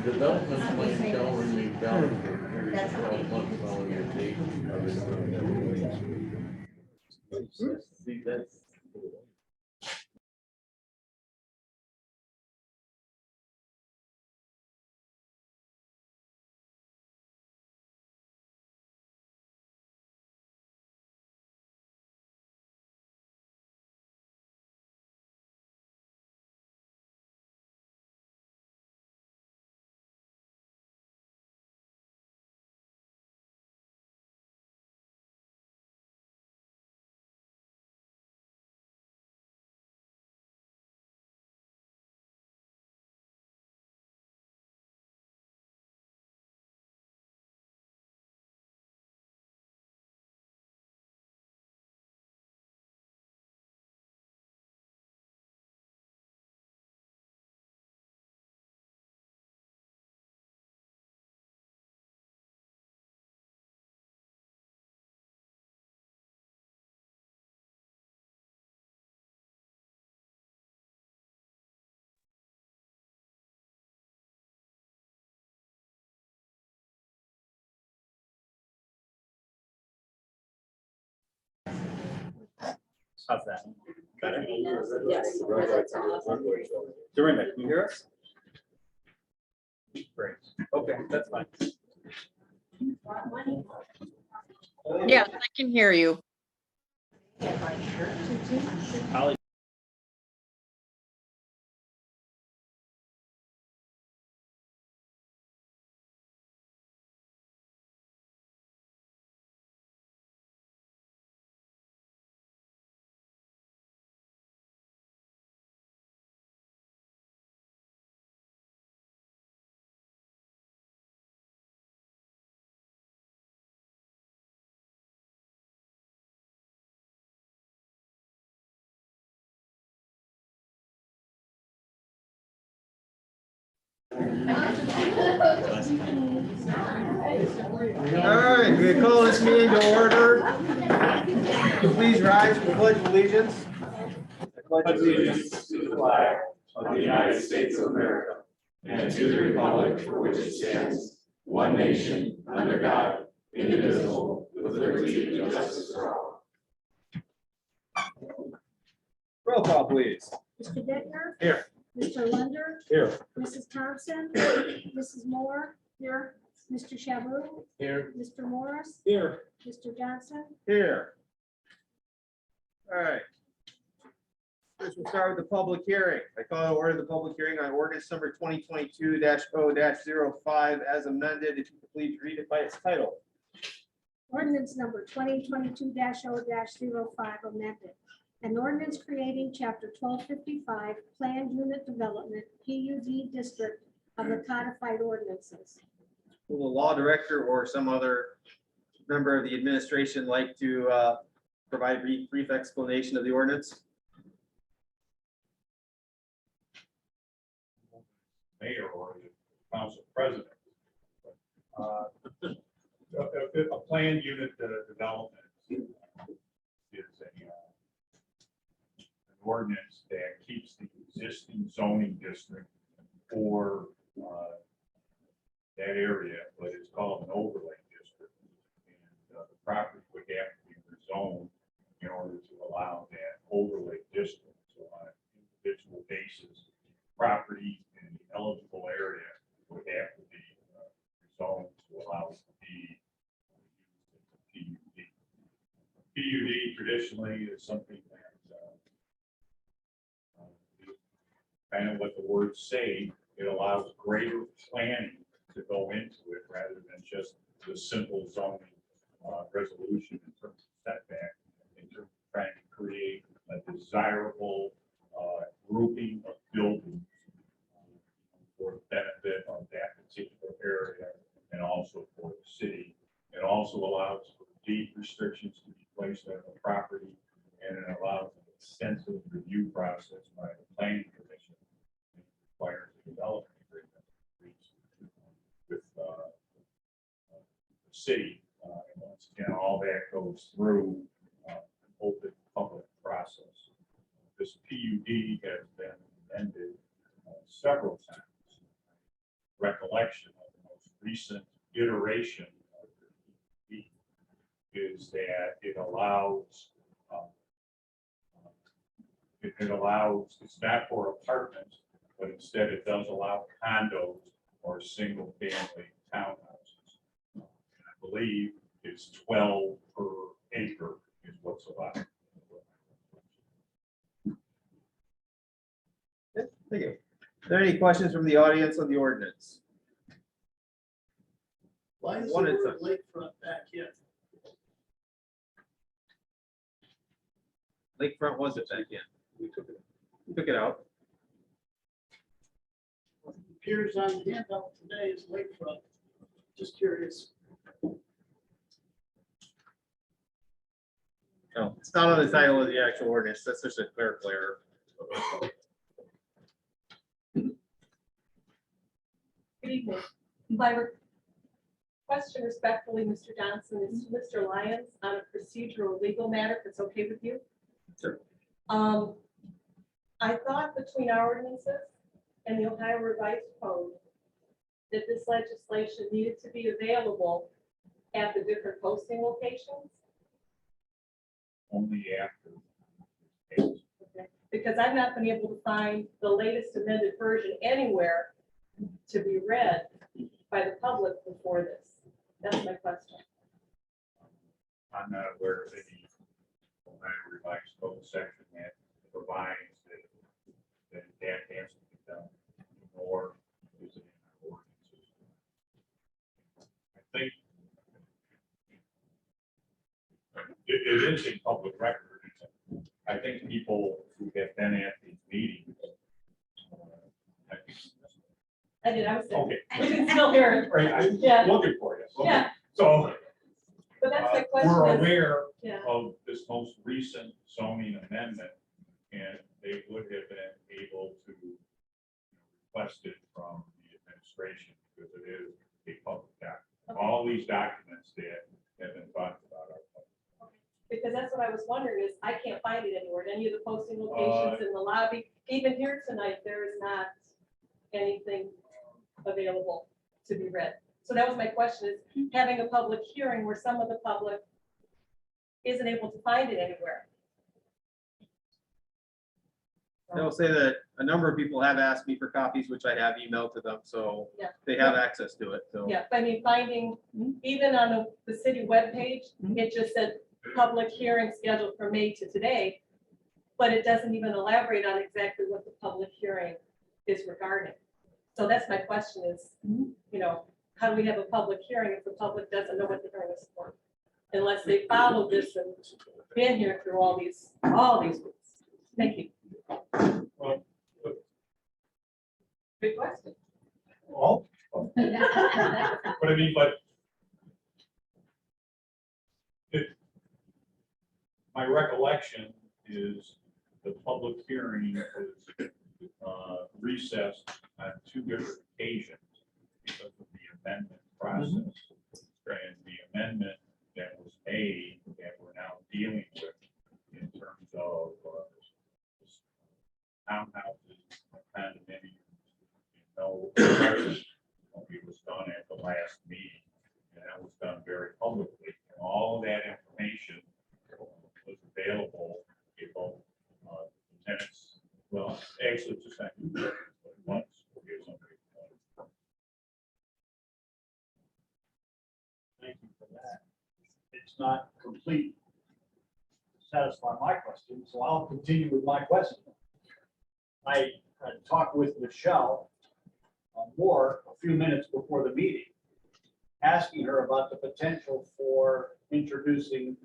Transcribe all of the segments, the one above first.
The development plan shall remain valid for a period of 12 months following the date of its implementation. See, that's. How's that? Better? Yes. Dorinda, can you hear us? Great. Okay, that's fine. Yes, I can hear you. Holly. All right, we call this meeting to order. Please rise for the pledge of allegiance. I pledge allegiance to the flag of the United States of America and to the republic for which it stands, one nation, under God, indivisible, with liberty and justice for all. Roll call, please. Mr. Bittner, Here. Mr. Lunder, Here. Mrs. Thompson, Mrs. Moore, here, Mr. Shaboo, Here. Mr. Morris, Here. Mr. Johnson, Here. All right. First, we'll start with the public hearing. I call to order the public hearing on ordinance number 2022-0-05 as amended. If you could please read it by its title. ordinance number 2022-0-05 amended. An ordinance creating chapter 1255 planned unit development PUD district of the codified ordinances. Will the law director or some other member of the administration like to provide a brief explanation of the ordinance? Mayor or the council president. A planned unit development is an ordinance that keeps the existing zoning district for that area, but it's called an overlay district. And the property would have to be rezoned in order to allow that overlay district. So on an individual basis, property in the eligible area would have to be rezoned to allow it to be used as a PUD. PUD traditionally is something that kind of what the words say, it allows greater planning to go into it rather than just the simple zoning resolution in terms of setback, in terms of trying to create a desirable grouping of buildings for the benefit of that particular area and also for the city. It also allows for deed restrictions to be placed on the property, and it allows an extensive review process by the planning commission. It requires a development agreement with the city. And once again, all that goes through an open public process. This PUD has been amended several times. recollection of the most recent iteration of the PUD is that it allows, it's not for apartments, but instead it does allow condos or single family townhouses. And I believe it's 12 per acre is what's allowed. Thank you. Are there any questions from the audience on the ordinance? Why is the One is word lakefront back in? Lakefront wasn't back in. We took it out. Appears on the handout today as lakefront. Just curious. No, it's not on the title of the actual ordinance. That's just a clerical error. Good evening. My question respectfully, Mr. Johnson, is to Mr. Lyons on a procedural legal matter, if it's okay with you. Sure. I thought between our ordinances and the Ohio Revised Code that this legislation needed to be available at the different posting locations. Only after. Okay. Because I've not been able to find the latest amended version anywhere to be read by the public before this. That's my question. I'm not aware of any Ohio Revised Code section that provides that has to be done, nor is it in our ordinances. I think it is a public record. I think people who have been at these meetings. I think- I did, I was there. Okay. I can still hear it. Right, I'm Yeah. looking for you. Okay. Yeah. So But that's my question. we're is- aware Yeah. of this most recent zoning amendment, and they would have been able to request it from the administration because it is a public document. Okay. All these documents that have been talked about are public. Because that's what I was wondering is I can't find it anywhere at any of the posting locations in the lobby. Even here tonight, there is not anything available to be read. So that was my question is having a public hearing where some of the public isn't able to find it anywhere. I will say that a number of people have asked me for copies, which I have emailed to them, so Yeah. they have access to it, so. Yeah, I mean, finding, even on the city webpage, it just said public hearing scheduled from May to today, but it doesn't even elaborate on exactly what the public hearing is regarding. So that's my question is, how do we have a public hearing if the public doesn't know what the hearing is for? Unless they followed this and been here through all these weeks. Thank you. Well, Good question. but I mean, my recollection is the public hearing was recessed on 2 different occasions because of the amendment process. And the amendment that was made that we're now dealing with in terms of townhouses, condominiums, it was done at the last meeting, and that was done very publicly. And all of that information was available to both tenants. Well, actually, it's just not once. Thank you for that. It's not complete to satisfy my question, so I'll continue with my question. I talked with Michelle Moore a few minutes before the meeting, asking her about the potential for introducing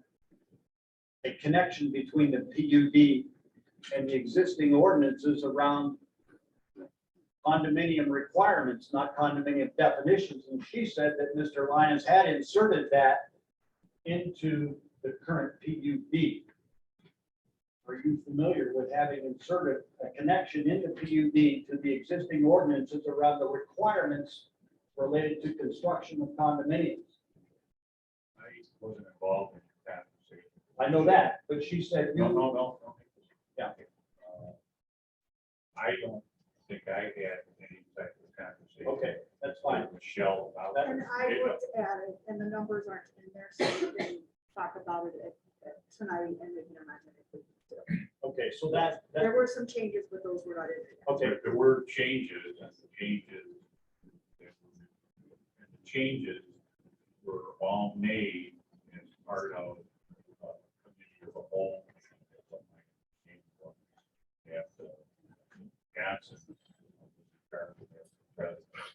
a connection between the PUD and the existing ordinances around condominium requirements, not condominium definitions. And she said that Mr. Lyons had inserted that into the current PUD. Are you familiar with having inserted a connection into PUD to the existing ordinances around the requirements related to construction of condominiums? I wasn't involved in the conversation. I know that, but she said, No. Yeah. I don't think I had any type of conversation. Okay, that's fine. Michelle about That- it. And I looked at it and the numbers aren't in there, so we can talk about it at tonight and maybe I'm not gonna include it. Okay, so that, There were some changes, but those were not in there. okay, But there were changes, and the changes were all made as part of committee of the whole. Johnson.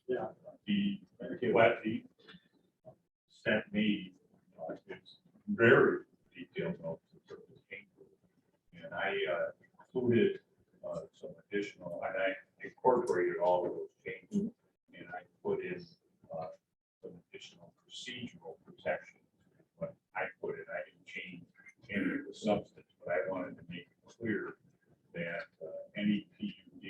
Yeah. He sent me his very detailed notes. And I included some additional, and I incorporated all of those changes. And I put in some additional procedural protection. But I didn't change any of the substance, but I wanted to make it clear that any PUD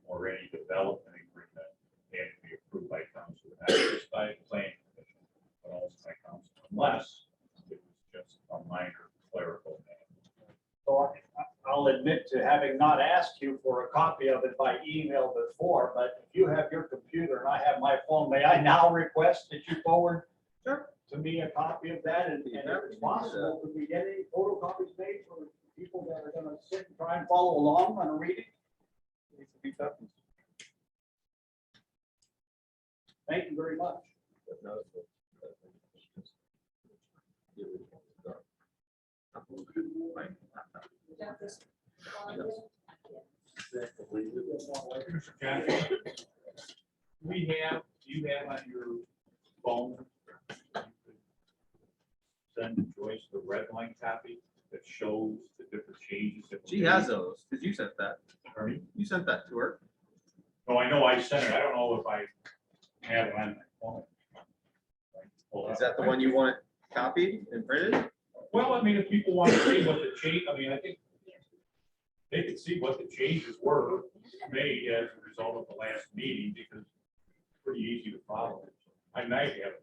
or any development agreement had to be approved by council, not just by the planning commission, but also by council, unless it was just a minor clerical matter. so I'll admit to having not asked you for a copy of it by email before, but if you have your computer and I have my phone, may I now request that you forward to me a copy of that? And if it's possible, could we get any photocopies made for people that are gonna sit and try and follow along on a reading? Thank you very much. Mr. Johnson, do you have on your phone? Send Joyce the red line copy that shows the different changes. that were She made. has those, because you sent that. Pardon me? You sent that to her. No, I know I sent it. I don't know if I have it on my phone. Is that the one you want copied and printed? Well, I mean, if people want to see what the change, I mean, I think they could see what the changes were made as a result of the last meeting, because it's pretty easy to follow. I might have.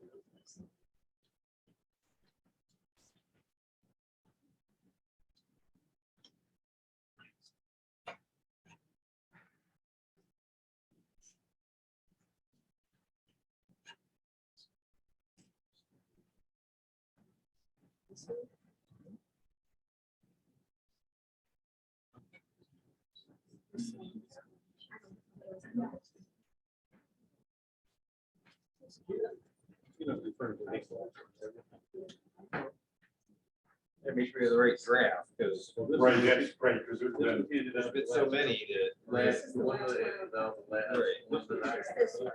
Yeah, make sure you have the right draft, because Right, that's right, because there's been. there's been so many that. Last, the one that, the last. Right. one that I- This one.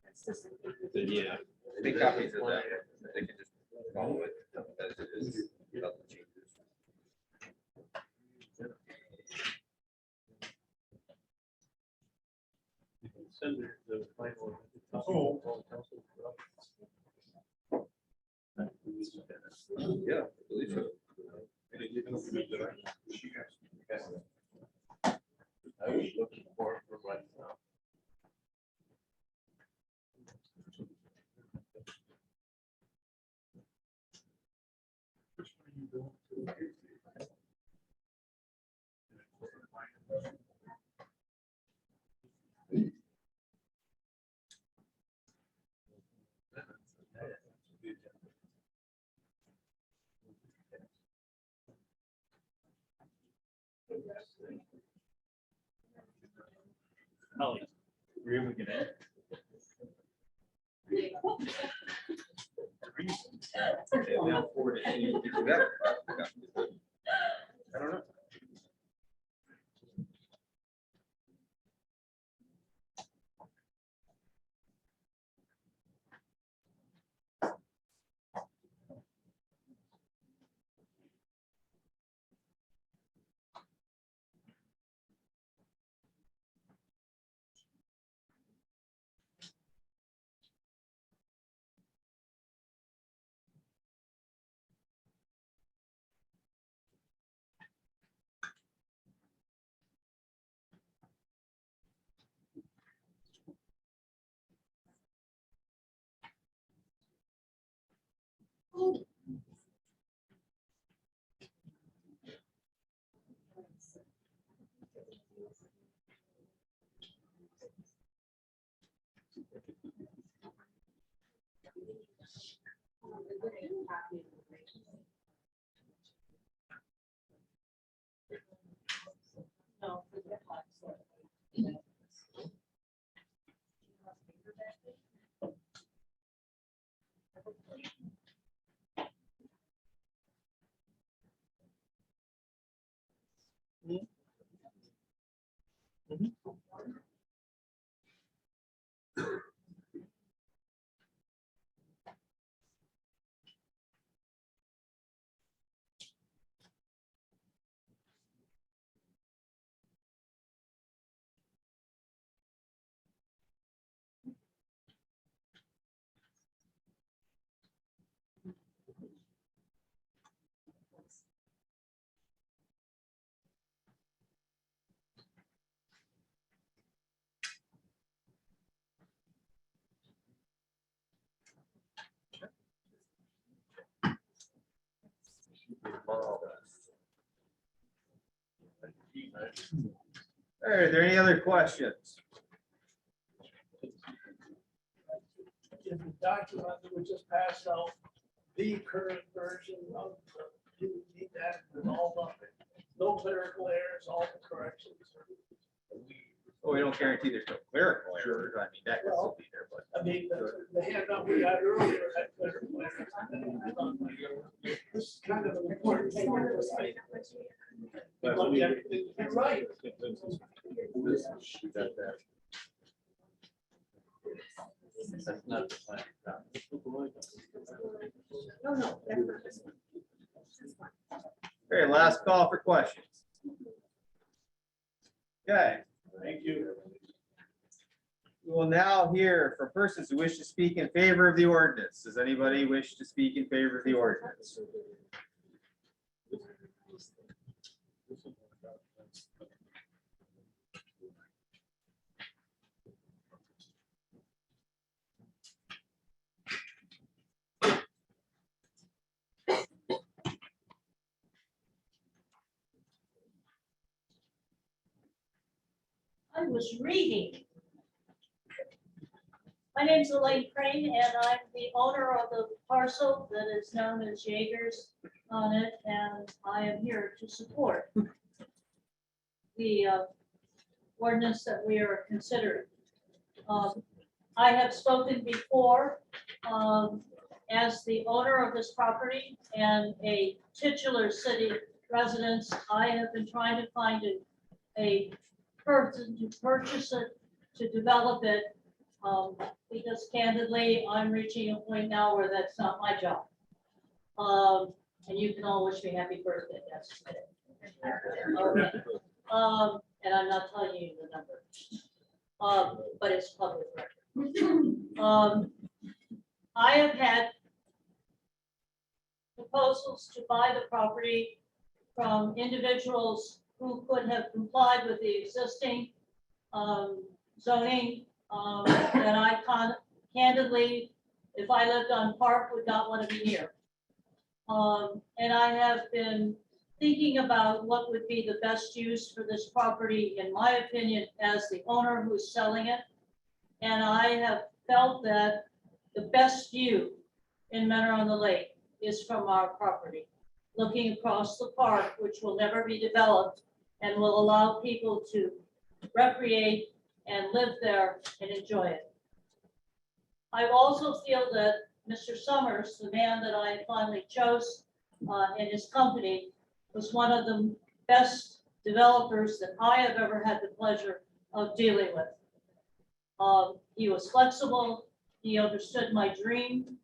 That's this one. Then, yeah, make copies of that. They can just follow it as it is without the changes. Send the final. Oh. Yeah, I believe so. I was looking for it for myself. Holly, were you looking at? They'll forward it to you. I don't know. Are there any other questions? In the document that was just passed out, the current version of, you need that with all of it. No clerical errors, all the corrections. Well, we don't guarantee there's no clerical errors. I mean, that could still be there, but. I mean, the handout we got earlier had clerical errors. This is kind of an important thing. Look, everything, you're right. That's not the plan. No, no, that's not this one. This one. Okay, last call for questions. Okay, Thank you. we will now hear from persons who wish to speak in favor of the ordinance. Does anybody wish to speak in favor of the ordinance? I was reading. My name's Elaine Crane, and I'm the owner of the parcel that is known as Jaegers on it, and I am here to support the ordinance that we are considering. I have spoken before as the owner of this property and a titular city resident. I have been trying to find a person to purchase it, to develop it, because candidly, I'm reaching a point now where that's not my job. And you can all wish me happy birthday, yes. Okay. And I'm not telling you the number, but it's public record. I have had proposals to buy the property from individuals who could have complied with the existing zoning that I candidly, if I lived on Park, would not want to be near. And I have been thinking about what would be the best use for this property, in my opinion, as the owner who's selling it. And I have felt that the best view in Mentor-on-the-Lake is from our property, looking across the park, which will never be developed and will allow people to recreate and live there and enjoy it. I also feel that Mr. Summers, the man that I finally chose in his company, was one of the best developers that I have ever had the pleasure of dealing with. He was flexible. He understood my dream.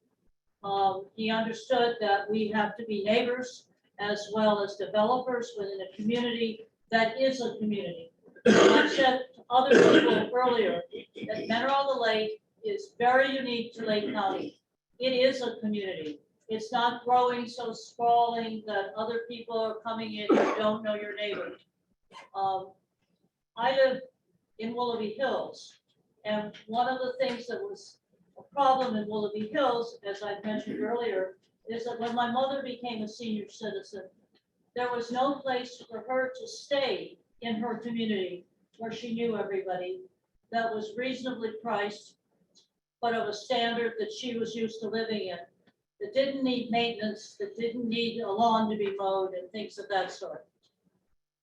He understood that we have to be neighbors as well as developers within a community that is a community. I've said to other people earlier that Mentor-on-the-Lake is very unique to Lake County. It is a community. It's not growing so sprawling that other people are coming in who don't know your neighbor. I live in Willoughby Hills, and one of the things that was a problem in Willoughby Hills, as I mentioned earlier, is that when my mother became a senior citizen, there was no place for her to stay in her community where she knew everybody, that was reasonably priced, but of a standard that she was used to living in, that didn't need maintenance, that didn't need a lawn to be mowed and things of that sort.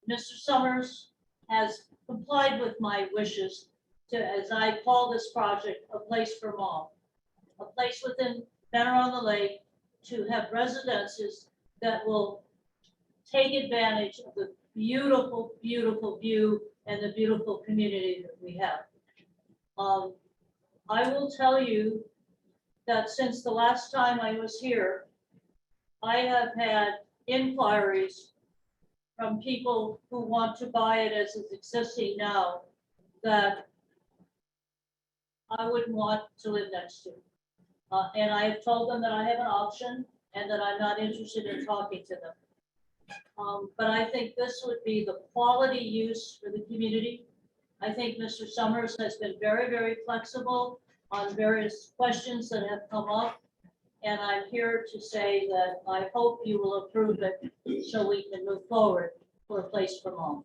Mr. Summers has complied with my wishes to, as I call this project, a place for mom, a place within Mentor-on-the-Lake to have residences that will take advantage of the beautiful, beautiful view and the beautiful community that we have. I will tell you that since the last time I was here, I have had inquiries from people who want to buy it as it's existing now that I wouldn't want to live next to. And I have told them that I have an option and that I'm not interested in talking to them. But I think this would be the quality use for the community. I think Mr. Summers has been very, very flexible on various questions that have come up. And I'm here to say that I hope you will approve it so we can move forward for a place for mom.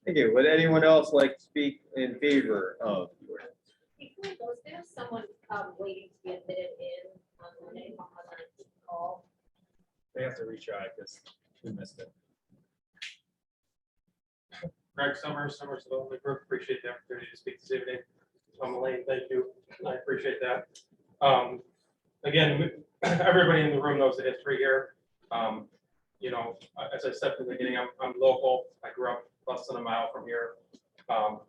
Thank you. Would anyone else like to speak in favor of the ordinance? Before it goes, there's someone waiting to be admitted in on Monday on the call. They have to retry because we missed it. Greg Summers, Summers Development Group, appreciate the opportunity to speak this evening. Elaine, thank you. I appreciate that. Again, everybody in the room knows the history here. You know, as I said from the beginning, I'm local. I grew up less than a mile from here.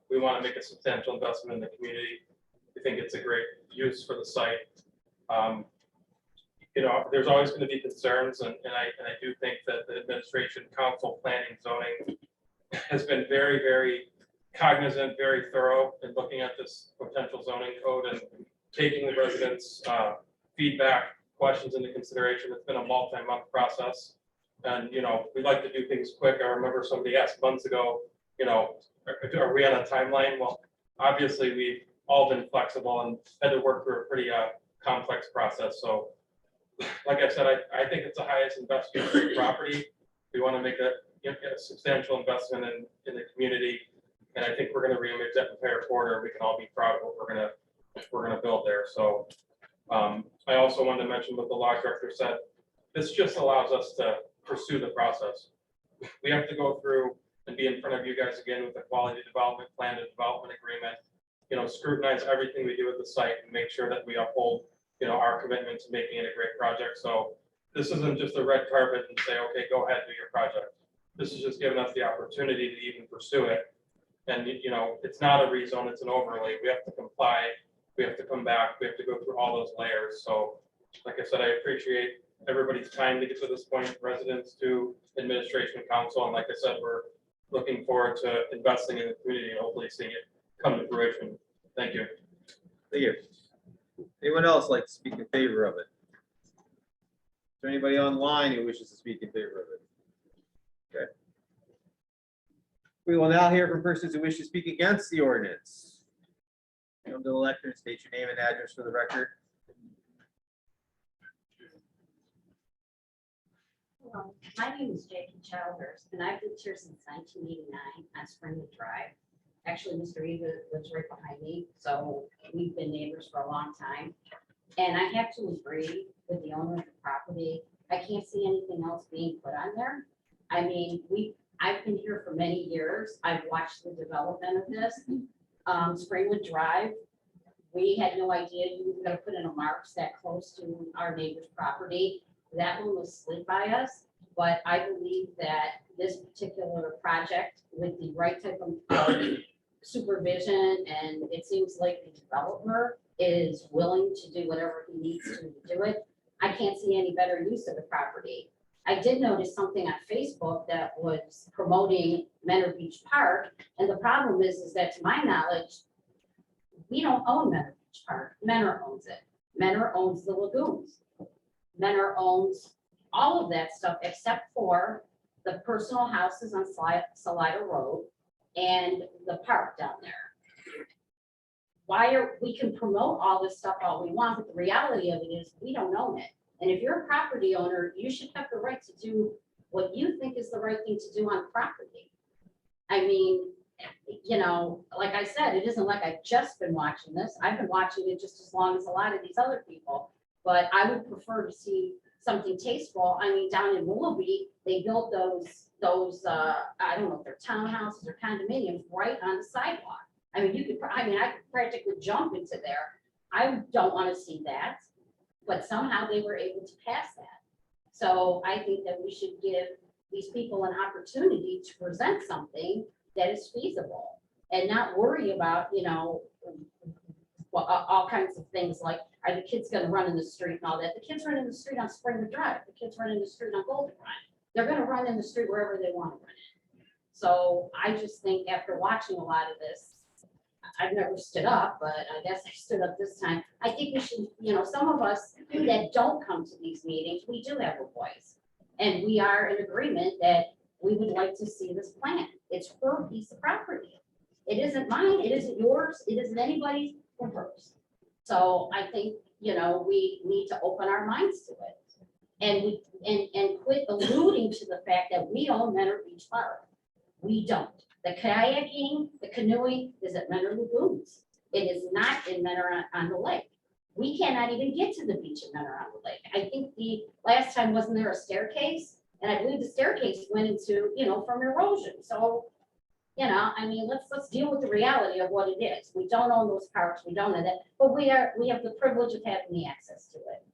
We want to make a substantial investment in the community. We think it's a great use for the site. You know, there's always going to be concerns, and I do think that the administration, council, planning, zoning has been very, very cognizant, very thorough in looking at this potential zoning code and taking the residents' feedback, questions into consideration. It's been a multi-month process. And, you know, we like to do things quick. I remember somebody asked months ago, you know, are we on a timeline? Well, obviously we've all been flexible and had to work through a pretty complex process. So like I said, I think it's the highest investment for property. We want to make a substantial investment in the community. And I think we're going to reimage that entire corridor. We can all be proud of what we're going to build there. So I also wanted to mention what the law director said. This just allows us to pursue the process. We have to go through and be in front of you guys again with a quality development plan and development agreement, you know, scrutinize everything we do at the site and make sure that we uphold, you know, our commitment to making it a great project. So this isn't just a red carpet and say, okay, go ahead, do your project. This is just giving us the opportunity to even pursue it. And, you know, it's not a rezone, it's an overlay. We have to comply. We have to come back. We have to go through all those layers. So like I said, I appreciate everybody's time to get to this point, residents to administration, council. And like I said, we're looking forward to investing in the community and hopefully seeing it come to fruition. Thank you. Thank you. Anyone else like to speak in favor of it? Is there anybody online who wishes to speak in favor of it? Okay. We will now hear from persons who wish to speak against the ordinance. Come to the lectern, state your name and address for the record. Hello, my name is Jackie Childers, and I've lived here since 1989 on Springwood Drive. Actually, Mr. Eva lives right behind me, so we've been neighbors for a long time. And I have to agree with the owner of the property. I can't see anything else being put on there. I mean, I've been here for many years. I've watched the development of this. Springwood Drive, we had no idea you were gonna put in a marks that close to our neighbor's property. That one was slid by us, but I believe that this particular project with the right type of supervision, and it seems like the developer is willing to do whatever he needs to do it. I can't see any better use of the property. I did notice something on Facebook that was promoting Menor Beach Park, and the problem is that to my knowledge, we don't own Menor Beach Park. Menor owns it. Menor owns the lagoons. Menor owns all of that stuff except for the personal houses on Salida Road and the park down there. We can promote all this stuff all we want, but the reality of it is we don't own it. And if you're a property owner, you should have the right to do what you think is the right thing to do on property. I mean, you know, like I said, it isn't like I've just been watching this. I've been watching it just as long as a lot of these other people. But I would prefer to see something tasteful. I mean, down in Willoughby, they built those I don't know if they're townhouses or condominiums right on the sidewalk. I mean, I could practically jump into there. I don't want to see that, but somehow they were able to pass that. So I think that we should give these people an opportunity to present something that is feasible and not worry about, well, all kinds of things like, are the kids gonna run in the street and all that? The kids run in the street on Springwood Drive, the kids run in the street on Golden Run. They're gonna run in the street wherever they want to run in. So I just think after watching a lot of this, I've never stood up, but I guess I stood up this time. I think we should, some of us that don't come to these meetings, we do have a voice. And we are in agreement that we would like to see this plan. It's her piece of property. It isn't mine, it isn't yours, it isn't anybody's or hers. So I think, we need to open our minds to it. And quit alluding to the fact that we own Menor Beach Park. We don't. The kayaking, the canoeing is at Menor Lagoons. It is not in Menor on the lake. We cannot even get to the beach at Menor on the lake. I think the last time, wasn't there a staircase? And I believe the staircase went into, from erosion. So, let's deal with the reality of what it is. We don't own those parks, we don't know that, but we have the privilege of having the access to it.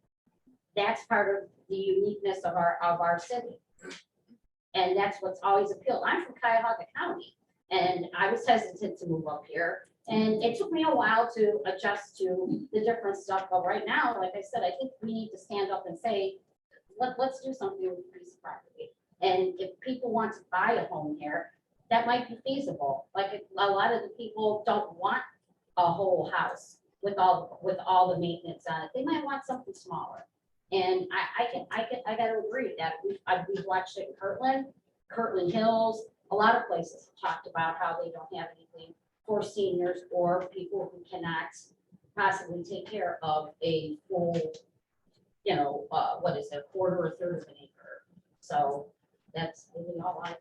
That's part of the uniqueness of our city. And that's what's always appealed. I'm from Cuyahoga County, and I was hesitant to move up here. And it took me a while to adjust to the different stuff, but right now, like I said, I think we need to stand up and say, let's do something with the piece of property. And if people want to buy a home here, that might be feasible. Like a lot of the people don't want a whole house with all the maintenance on it. They might want something smaller. And I gotta agree that we've watched it in Kirtland Hills, a lot of places have talked about how they don't have anything for seniors or people who cannot possibly take care of a full, what is it, a quarter or third of an acre. So that's really all I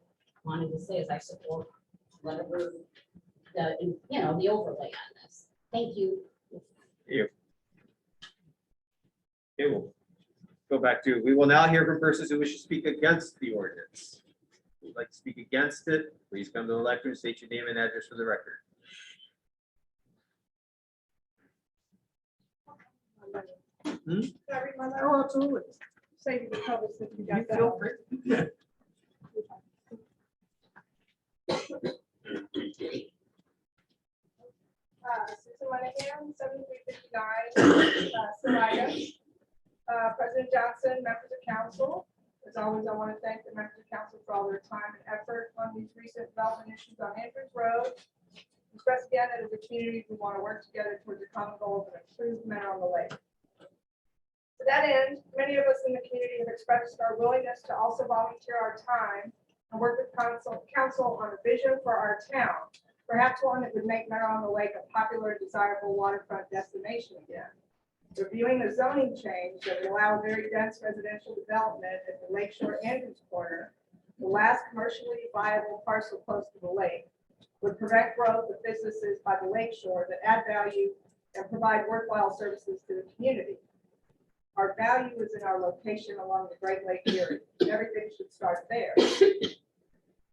wanted to say is I support whatever the overlay on this. Thank you. Okay, we'll go back to, we will now hear from persons who wish to speak against the ordinance. If you'd like to speak against it, please come to the lectern, state your name and address for the record. Can I read my letter? Oh, absolutely. Save the public since you got that. Feel free. Susan Monahan, 7359, Salida. President Johnson, members of council. As always, I want to thank the members of council for all their time and effort on these recent development issues on Andrews Road. Express again that as a community, we want to work together towards the common goal of an improved manner on the lake. To that end, many of us in the community have expressed our willingness to also volunteer our time and work with council on a vision for our town, perhaps one that would make Menor on the Lake a popular, desirable waterfront destination again. Reviewing a zoning change that would allow very dense residential development at the Lakeshore Andrews corner, the last commercially viable parcel close to the lake, would prevent growth of businesses by the lakeshore that add value and provide worthwhile services to the community. Our value is in our location along the Great Lake Erie. Everything should start there. It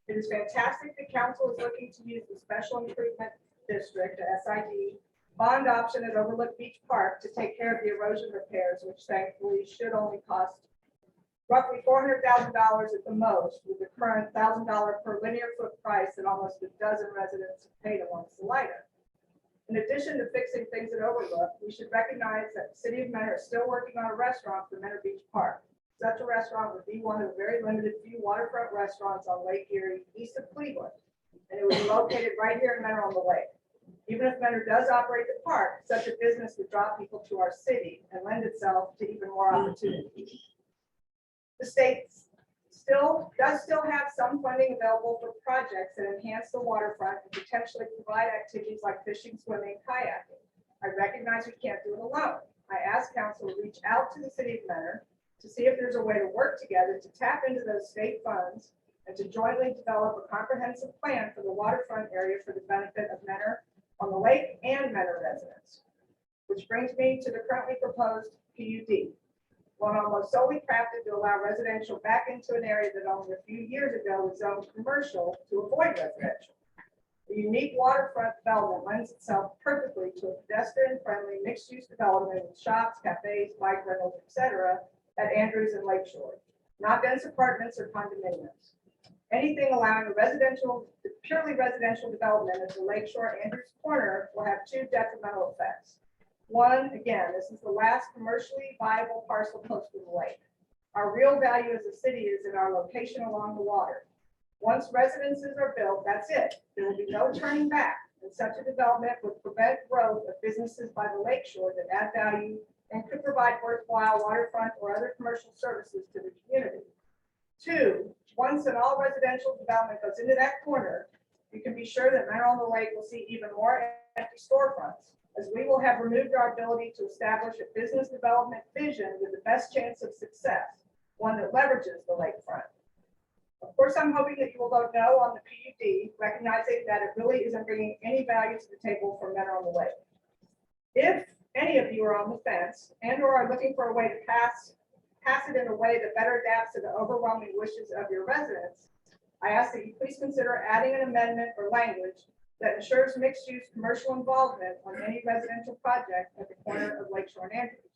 is fantastic that council is looking to use the Special Improvement District, the SID, bond option at Overlook Beach Park to take care of the erosion repairs, which thankfully should only cost roughly $400,000 at the most, with the current $1,000 per linear foot price that almost a dozen residents have paid along Salida. In addition to fixing things at Overlook, we should recognize that the city of Menor is still working on a restaurant for Menor Beach Park. Such a restaurant would be one of the very limited few waterfront restaurants on Lake Erie, east of Cleveland, and it would be located right here in Menor on the Lake. Even if Menor does operate the park, such a business would draw people to our city and lend itself to even more opportunities. The state does still have some funding available for projects that enhance the waterfront and potentially provide activities like fishing, swimming, kayaking. I recognize we can't do it alone. I ask council to reach out to the city of Menor to see if there's a way to work together to tap into those state funds and to jointly develop a comprehensive plan for the waterfront area for the benefit of Menor on the lake and Menor residents. Which brings me to the currently proposed PUD. One almost solely crafted to allow residential back into an area that only a few years ago was zoned commercial to avoid residential. The unique waterfront development lends itself perfectly to a pedestrian-friendly mixed-use development with shops, cafes, bike rentals, etc. at Andrews and Lakeshore. not dense apartments or condominiums. Anything allowing a purely residential development at the Lakeshore Andrews Corner will have two detrimental effects. One, again, this is the last commercially viable parcel close to the lake. Our real value as a city is in our location along the water. Once residences are built, that's it. There will be no turning back, and such a development would prevent growth of businesses by the lakeshore that add value and could provide worthwhile waterfront or other commercial services to the community. Two, once an all residential development goes into that corner, you can be sure that Manor on the Lake will see even more empty storefronts, as we will have removed our ability to establish a business development vision with the best chance of success, one that leverages the lakefront. Of course, I'm hoping that you will vote no on the PUD, recognizing that it really isn't bringing any value to the table for Manor on the Lake. If any of you are on the fence and or are looking for a way to pass it in a way that better adapts to the overwhelming wishes of your residents, I ask that you please consider adding an amendment or language that ensures mixed-use commercial involvement on any residential project at the corner of Lakeshore and Andrews.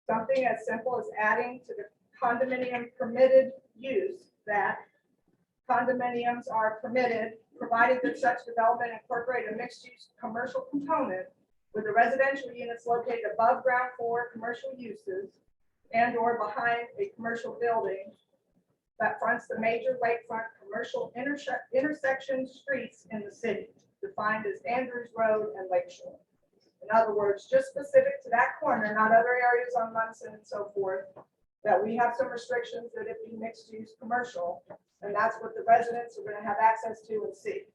Something as simple as adding to the condominium permitted use that condominiums are permitted, provided that such development incorporate a mixed-use commercial component with the residential units located above ground floor commercial uses and or behind a commercial building that fronts the major lakefront commercial intersection streets in the city, defined as Andrews Road and Lakeshore. In other words, just specific to that corner, not other areas on Munson and so forth, that we have some restrictions that it be mixed use commercial, and that's what the residents are going to have access to and see.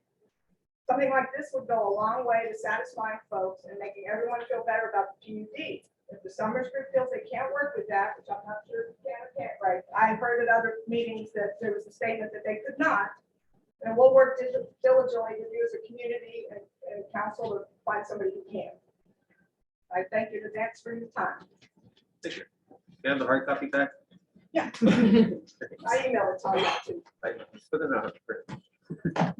Something like this would go a long way to satisfying folks and making everyone feel better about the PUD. If the Summers Group feels they can't work with that, which I'm not sure if they can or can't, right? I heard at other meetings that there was a statement that they could not. And we'll work diligently with you as a community and council to find somebody who can. I thank you in advance for your time. Thank you. You have the hard copy back? Yeah. I emailed it to you too. I put it on.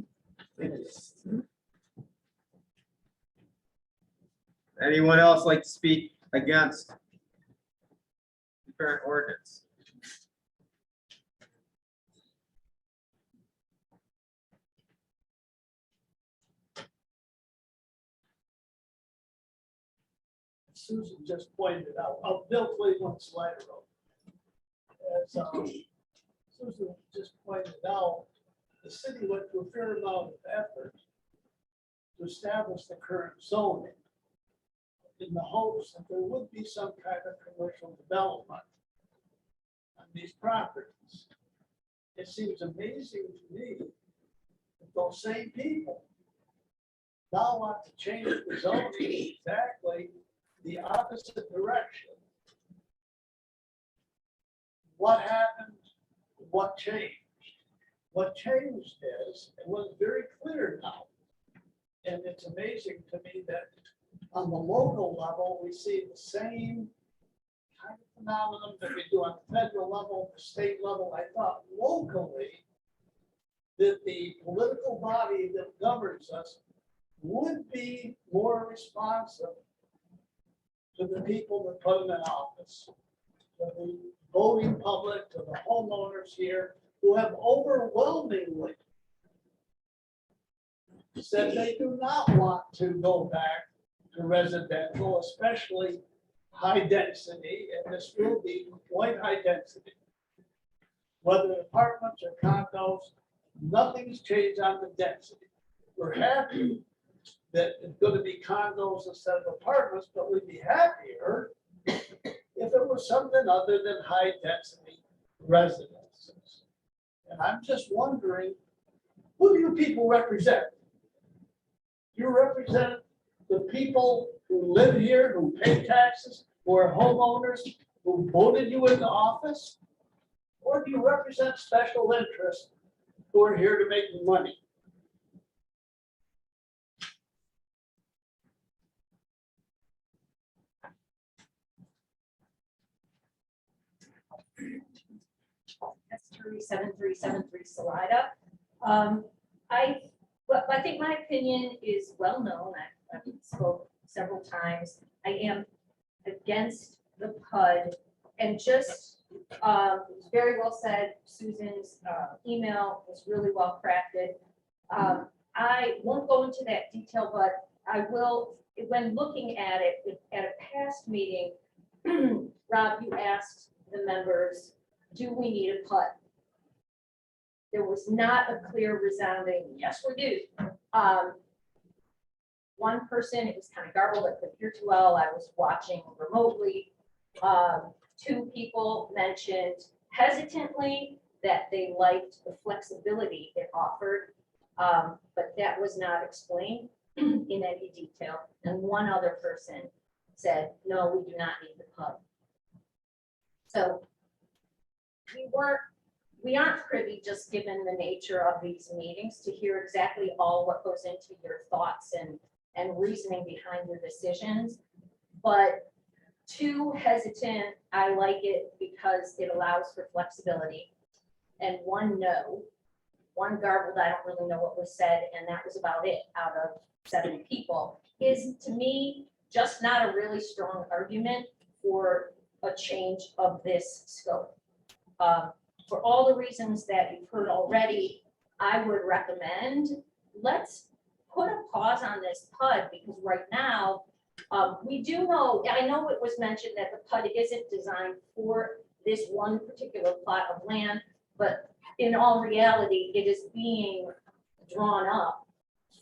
Anyone else like to speak against the current ordinance? Susan just pointed out, Bill Cleveland Slider Road. As Susan just pointed out, the city went through a fair amount of effort to establish the current zoning in the hopes that there would be some kind of commercial development on these properties. It seems amazing to me that those same people now want to change the zoning exactly the opposite direction. What happened? What changed? What changed is, it was very clear now. And it's amazing to me that on the local level, we see the same kind of phenomenon that we do on the federal level, the state level. I thought locally that the political body that governs us would be more responsive to the people that put them in office, to the voting public, to the homeowners here, who have overwhelmingly said they do not want to go back to residential, especially high density, and this will be quite high density. Whether apartments or condos, nothing's changed on the density. We're happy that it's going to be condos instead of apartments, but we'd be happier if it was something other than high density residences. And I'm just wondering, who do you people represent? You represent the people who live here, who pay taxes, who are homeowners, who voted you into office? Or do you represent special interests who are here to make money? That's 37373 Salida. I think my opinion is well known. I've spoke several times. I am against the PUD, and just It was very well said. Susan's email was really well crafted. I won't go into that detail, but I will, when looking at it, at a past meeting, Rob, you asked the members, do we need a PUD? There was not a clear resounding, yes, we do. One person, it was kind of garbled, I couldn't hear too well, I was watching remotely. Two people mentioned hesitantly that they liked the flexibility it offered, but that was not explained in any detail. And one other person said, no, we do not need the PUD. So we aren't privy, just given the nature of these meetings, to hear exactly all what goes into your thoughts and reasoning behind your decisions. But two, hesitant, I like it because it allows for flexibility. And one, no. One, garbled, I don't really know what was said, and that was about it out of 7 people, is to me just not a really strong argument for a change of this scope. For all the reasons that you've heard already, I would recommend, let's put a pause on this PUD, because right now, we do know, I know it was mentioned that the PUD isn't designed for this one particular plot of land, but in all reality, it is being drawn up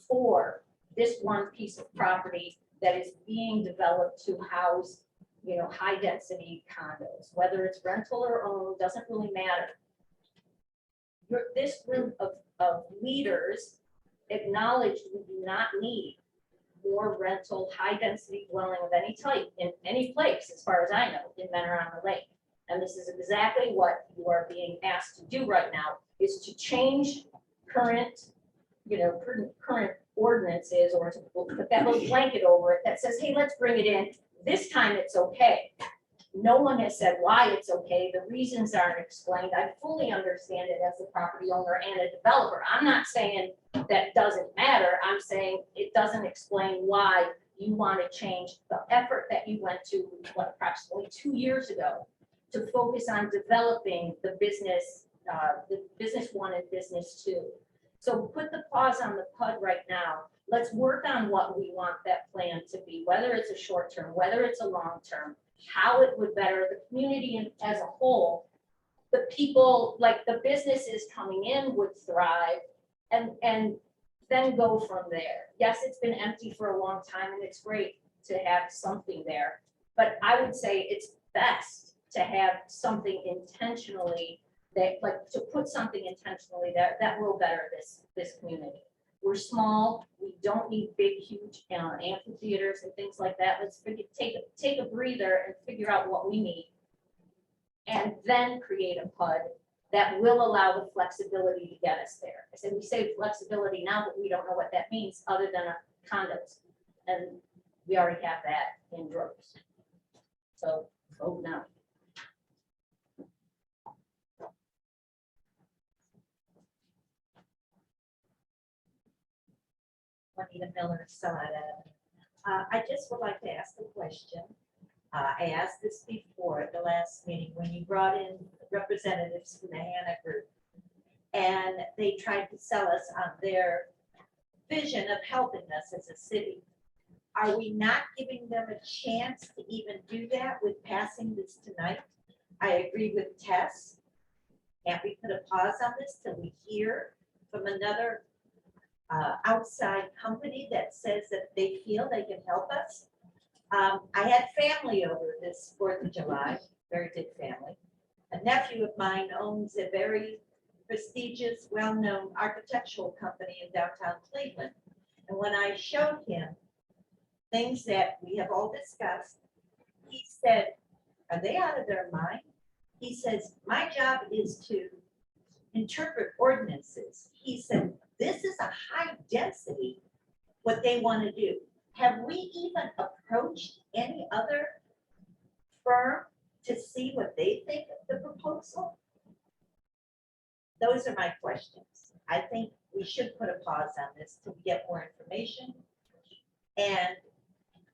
for this one piece of property that is being developed to house, you know, high density condos, whether it's rental or owned, doesn't really matter. This group of leaders acknowledged we do not need more rental, high density dwelling of any type in any place, as far as I know, in Mentor-on-the-Lake. And this is exactly what you are being asked to do right now, is to change current, you know, current ordinances, or to put that little blanket over it that says, hey, let's bring it in. This time it's okay. No one has said why it's okay. The reasons aren't explained. I fully understand it as a property owner and a developer. I'm not saying that doesn't matter. I'm saying it doesn't explain why you want to change the effort that you went to, what, approximately 2 years ago, to focus on developing the business 1 and business 2. So put the pause on the PUD right now. Let's work on what we want that plan to be, whether it's a short term, whether it's a long term, how it would better the community as a whole. The people, like the businesses coming in, would thrive, and then go from there. Yes, it's been empty for a long time, and it's great to have something there, but I would say it's best to have something intentionally that, like, to put something intentionally that will better this community. We're small, we don't need big, huge amphitheaters and things like that. Let's take a breather and figure out what we need, and then create a PUD that will allow the flexibility to get us there. I said, we say flexibility now, but we don't know what that means other than condos. And we already have that in droves. So vote no. Juanita Miller, Salada. I just would like to ask a question. I asked this before at the last meeting when you brought in representatives from the Hannah Group, and they tried to sell us on their vision of helping us as a city. Are we not giving them a chance to even do that with passing this tonight? I agree with Tess. Can't we put a pause on this till we hear from another outside company that says that they feel they can help us? I had family over this 4th of July, very good family. A nephew of mine owns a very prestigious, well-known architectural company in downtown Cleveland. And when I showed him things that we have all discussed, he said, are they out of their mind? He says, my job is to interpret ordinances. He said, this is a high density, what they want to do. Have we even approached any other firm to see what they think of the proposal? Those are my questions. I think we should put a pause on this to get more information. And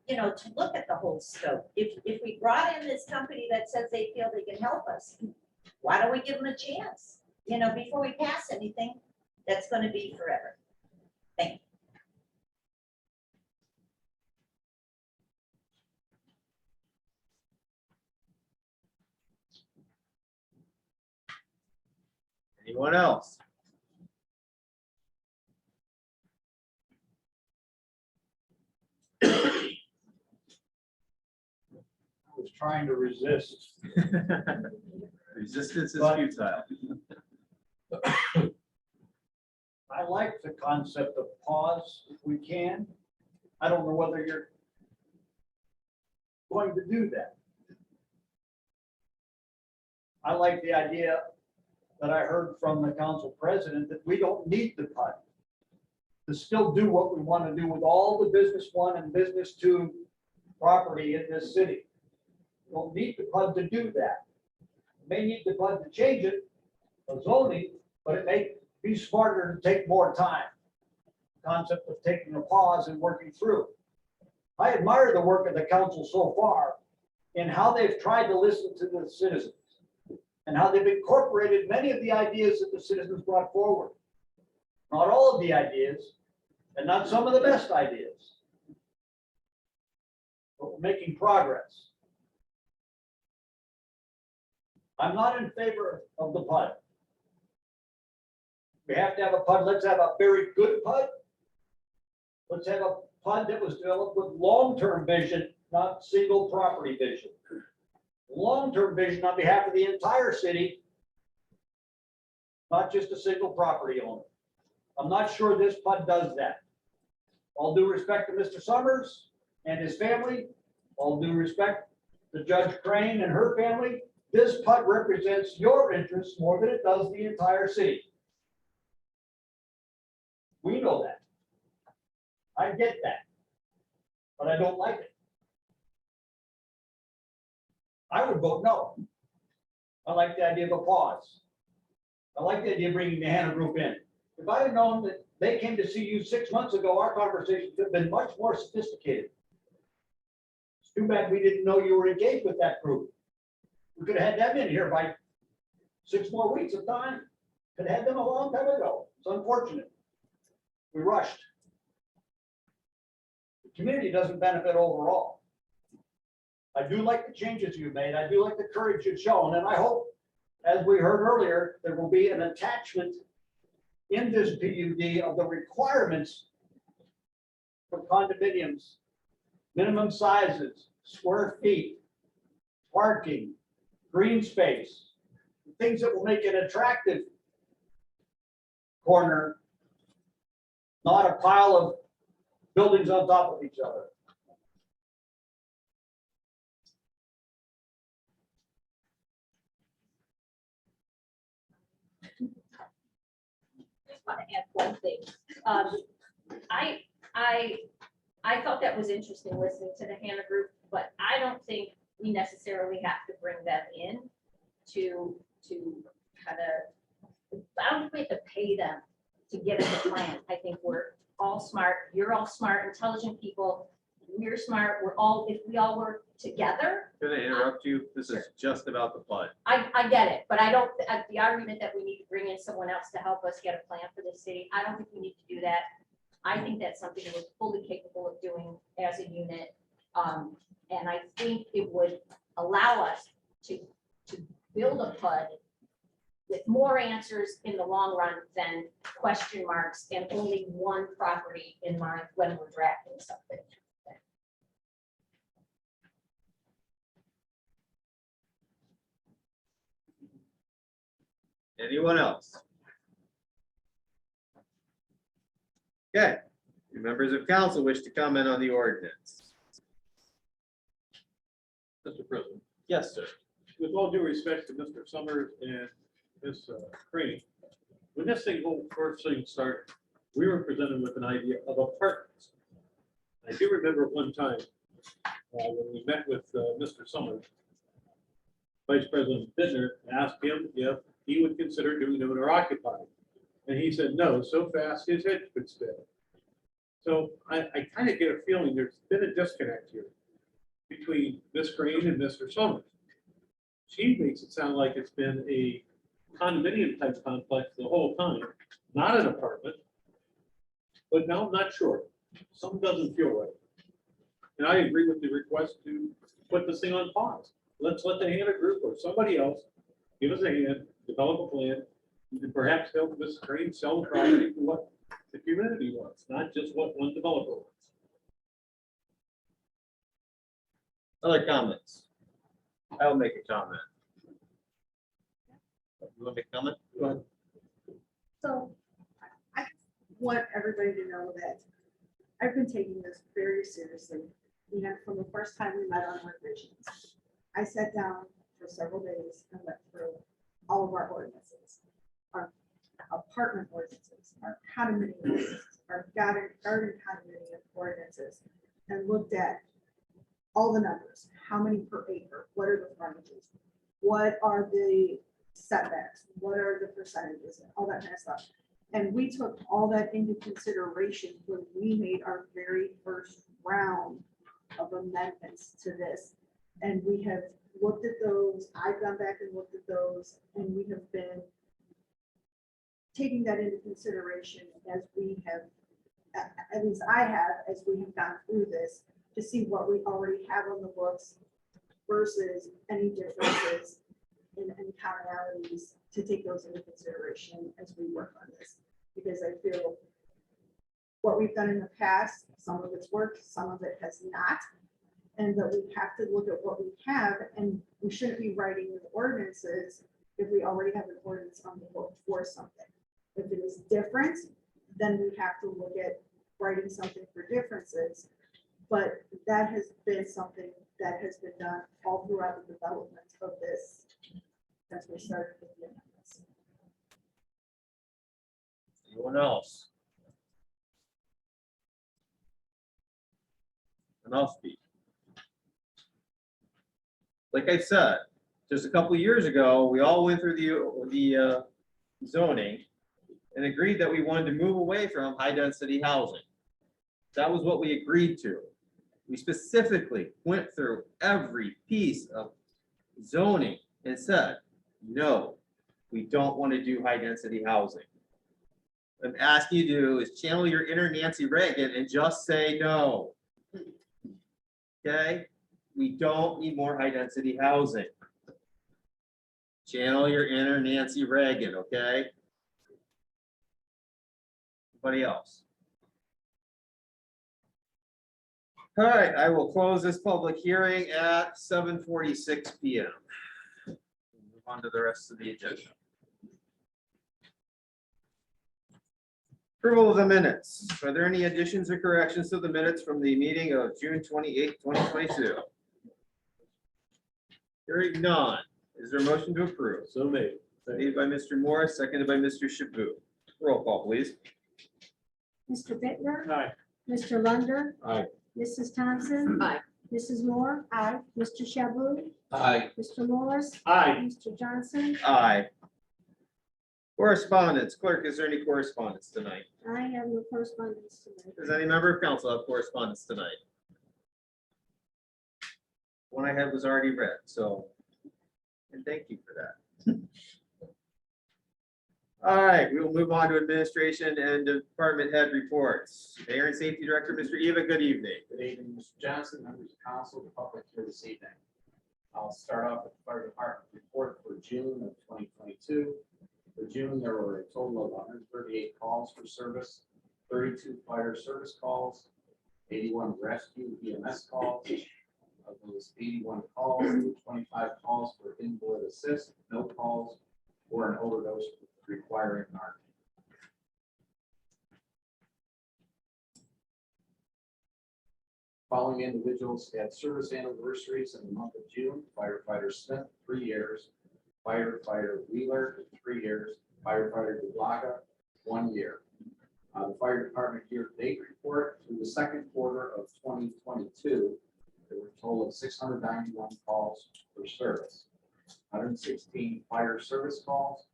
you know, to look at the whole scope. If we brought in this company that says they feel they can help us, why don't we give them a chance? You know, before we pass anything, that's gonna be forever. Thank you. Anyone else? I was trying to resist. Resistance is But- futile. I like the concept of pause if we can. I don't know whether you're going to do that. I like the idea that I heard from the council president that we don't need the PUD to still do what we want to do with all the business one and business two property in this city. We don't need the PUD to do that. May need the PUD to change it, the zoning, but it may be smarter to take more time. Concept of taking a pause and working through. I admire the work of the council so far in how they've tried to listen to the citizens and how they've incorporated many of the ideas that the citizens brought forward. Not all of the ideas, and not some of the best ideas. But we're making progress. I'm not in favor of the PUD. We have to have a PUD. Let's have a very good PUD. Let's have a PUD that was developed with long-term vision, not single property vision. Long-term vision on behalf of the entire city, not just a single property owner. I'm not sure this PUD does that. All due respect to Mr. Summers and his family, all due respect to Judge Crane and her family, this PUD represents your interests more than it does the entire city. We know that. I get that. But I don't like it. I would vote no. I like the idea of a pause. I like the idea of bringing the Hannah Group in. If I had known that they came to see you 6 months ago, our conversations could have been much more sophisticated. It's too bad we didn't know you were engaged with that group. We could have had them in here by 6 more weeks of time. Could have had them a long time ago. It's unfortunate. We rushed. The community doesn't benefit overall. I do like the changes you've made. I do like the courage you've shown, and I hope, as we heard earlier, there will be an attachment in this PUD of the requirements for condominiums, minimum sizes, square feet, parking, green space, things that will make it attractive corner, not a pile of buildings on top of each other. Just want to add one thing. I thought that was interesting listening to the Hannah Group, but I don't think we necessarily have to bring them in to kind of, I don't think we have to pay them to get us a plan. I think we're all smart. You're all smart, intelligent people. We're smart. We're all, if we all work together. Gonna interrupt you. This is just about the PUD. I get it, but I don't, the argument that we need to bring in someone else to help us get a plan for the city, I don't think we need to do that. I think that's something we're fully capable of doing as a unit. And I think it would allow us to build a PUD with more answers in the long run than question marks and only one property in mind when we're drafting something. Anyone else? Okay, do members of council wish to comment on the ordinance? Mr. President, Yes, sir. with all due respect to Mr. Summers and Ms. Crane, when this thing first thing started, we were presented with an idea of apartments. I do remember one time when we met with Mr. Summers, Vice President Bittner asked him if he would consider doing owner occupied. And he said no, so fast his head could spin. So I kind of get a feeling there's been a disconnect here between Ms. Green and Mr. Summers. She makes it sound like it's been a condominium type complex the whole time, not an apartment. But now I'm not sure. Something doesn't feel right. And I agree with the request to put this thing on pause. Let's let the Hannah Group or somebody else give us a hand, develop a plan, and perhaps help Ms. Green sell the property to what the community wants, not just what one developer wants. Other comments? I'll make a comment. You want to make a comment? Go ahead. So I want everybody to know that I've been taking this very seriously. You know, from the first time we met on revisions, I sat down for several days and went through all of our ordinances, our apartment ordinances, our condominium ordinances, our garden condominium ordinances, and looked at all the numbers, how many per acre, what are the frontages, what are the setbacks, what are the percentages, and all that kind of stuff. And we took all that into consideration when we made our very first round of amendments to this. And we have looked at those, I've gone back and looked at those, and we have been taking that into consideration as we have, at least I have, as we have gone through this, to see what we already have on the books versus any differences in commonalities, to take those into consideration as we work on this. Because I feel what we've done in the past, some of it's worked, some of it has not. And that we have to look at what we have, and we shouldn't be writing new ordinances if we already have an ordinance on the book for something. If it is different, then we have to look at writing something for differences. But that has been something that has been done all throughout the development of this since we started with the amendments. Anyone else? And I'll speak. Like I said, just a couple of years ago, we all went through the zoning and agreed that we wanted to move away from high density housing. That was what we agreed to. We specifically went through every piece of zoning and said, no, we don't want to do high density housing. What I'm asking you to do is channel your inner Nancy Reagan and just say no. Okay? We don't need more high density housing. Channel your inner Nancy Reagan, okay? Anybody else? All right, I will close this public hearing at 7:46 p.m. Move on to the rest of the agenda. Approval of the minutes. Are there any additions or corrections to the minutes from the meeting of June 28, 2022? Hearing none. Is there a motion to approve? So made. Made by Mr. Morris, seconded by Mr. Shaboo. Roll call, please. Mr. Bittner, Aye. Mr. Lunder, Aye. Mrs. Thompson. Aye. Mrs. Moore. Aye. Mr. Shaboo. Aye. Mr. Morris. Aye. Mr. Johnson. Aye. Correspondence. Clerk, is there any correspondence tonight? I have no correspondence tonight. Does any member of council have correspondence tonight? One I had was already read, so, and thank you for that. All right, we will move on to administration and department head reports. Mayor and Safety Director, Mr. Eva, good evening. Good evening, Mr. Johnson, members of council, the public here this evening. I'll start off with the fire department report for June of 2022. For June, there were a total of 138 calls for service, 32 fire service calls, 81 rescue EMS calls. Of those 81 calls, 25 calls for invalid assist, no calls or an overdose requiring NARC. Following individuals had service anniversaries in the month of June: firefighter Smith, 3 years; firefighter Wheeler, 3 years; firefighter DeBlaga, 1 year. The fire department year-to-date report through the second quarter of 2022, there were a total of 691 calls for service, 116 fire service calls,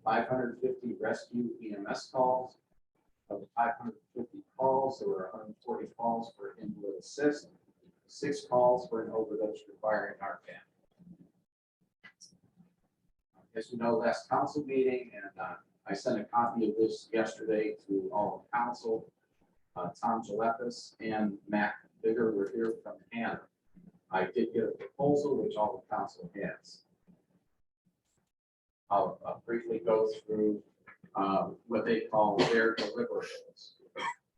550 rescue EMS calls. Of the 550 calls. There were 140 calls for invalid assist, 6 calls for an overdose requiring Narcan. As you know, last council meeting, and I sent a copy of this yesterday to all of council. Tom Jalepis and Matt Bigger were here from Hannah. I did get a proposal which all the council has. I'll briefly go through what they call their deliverables.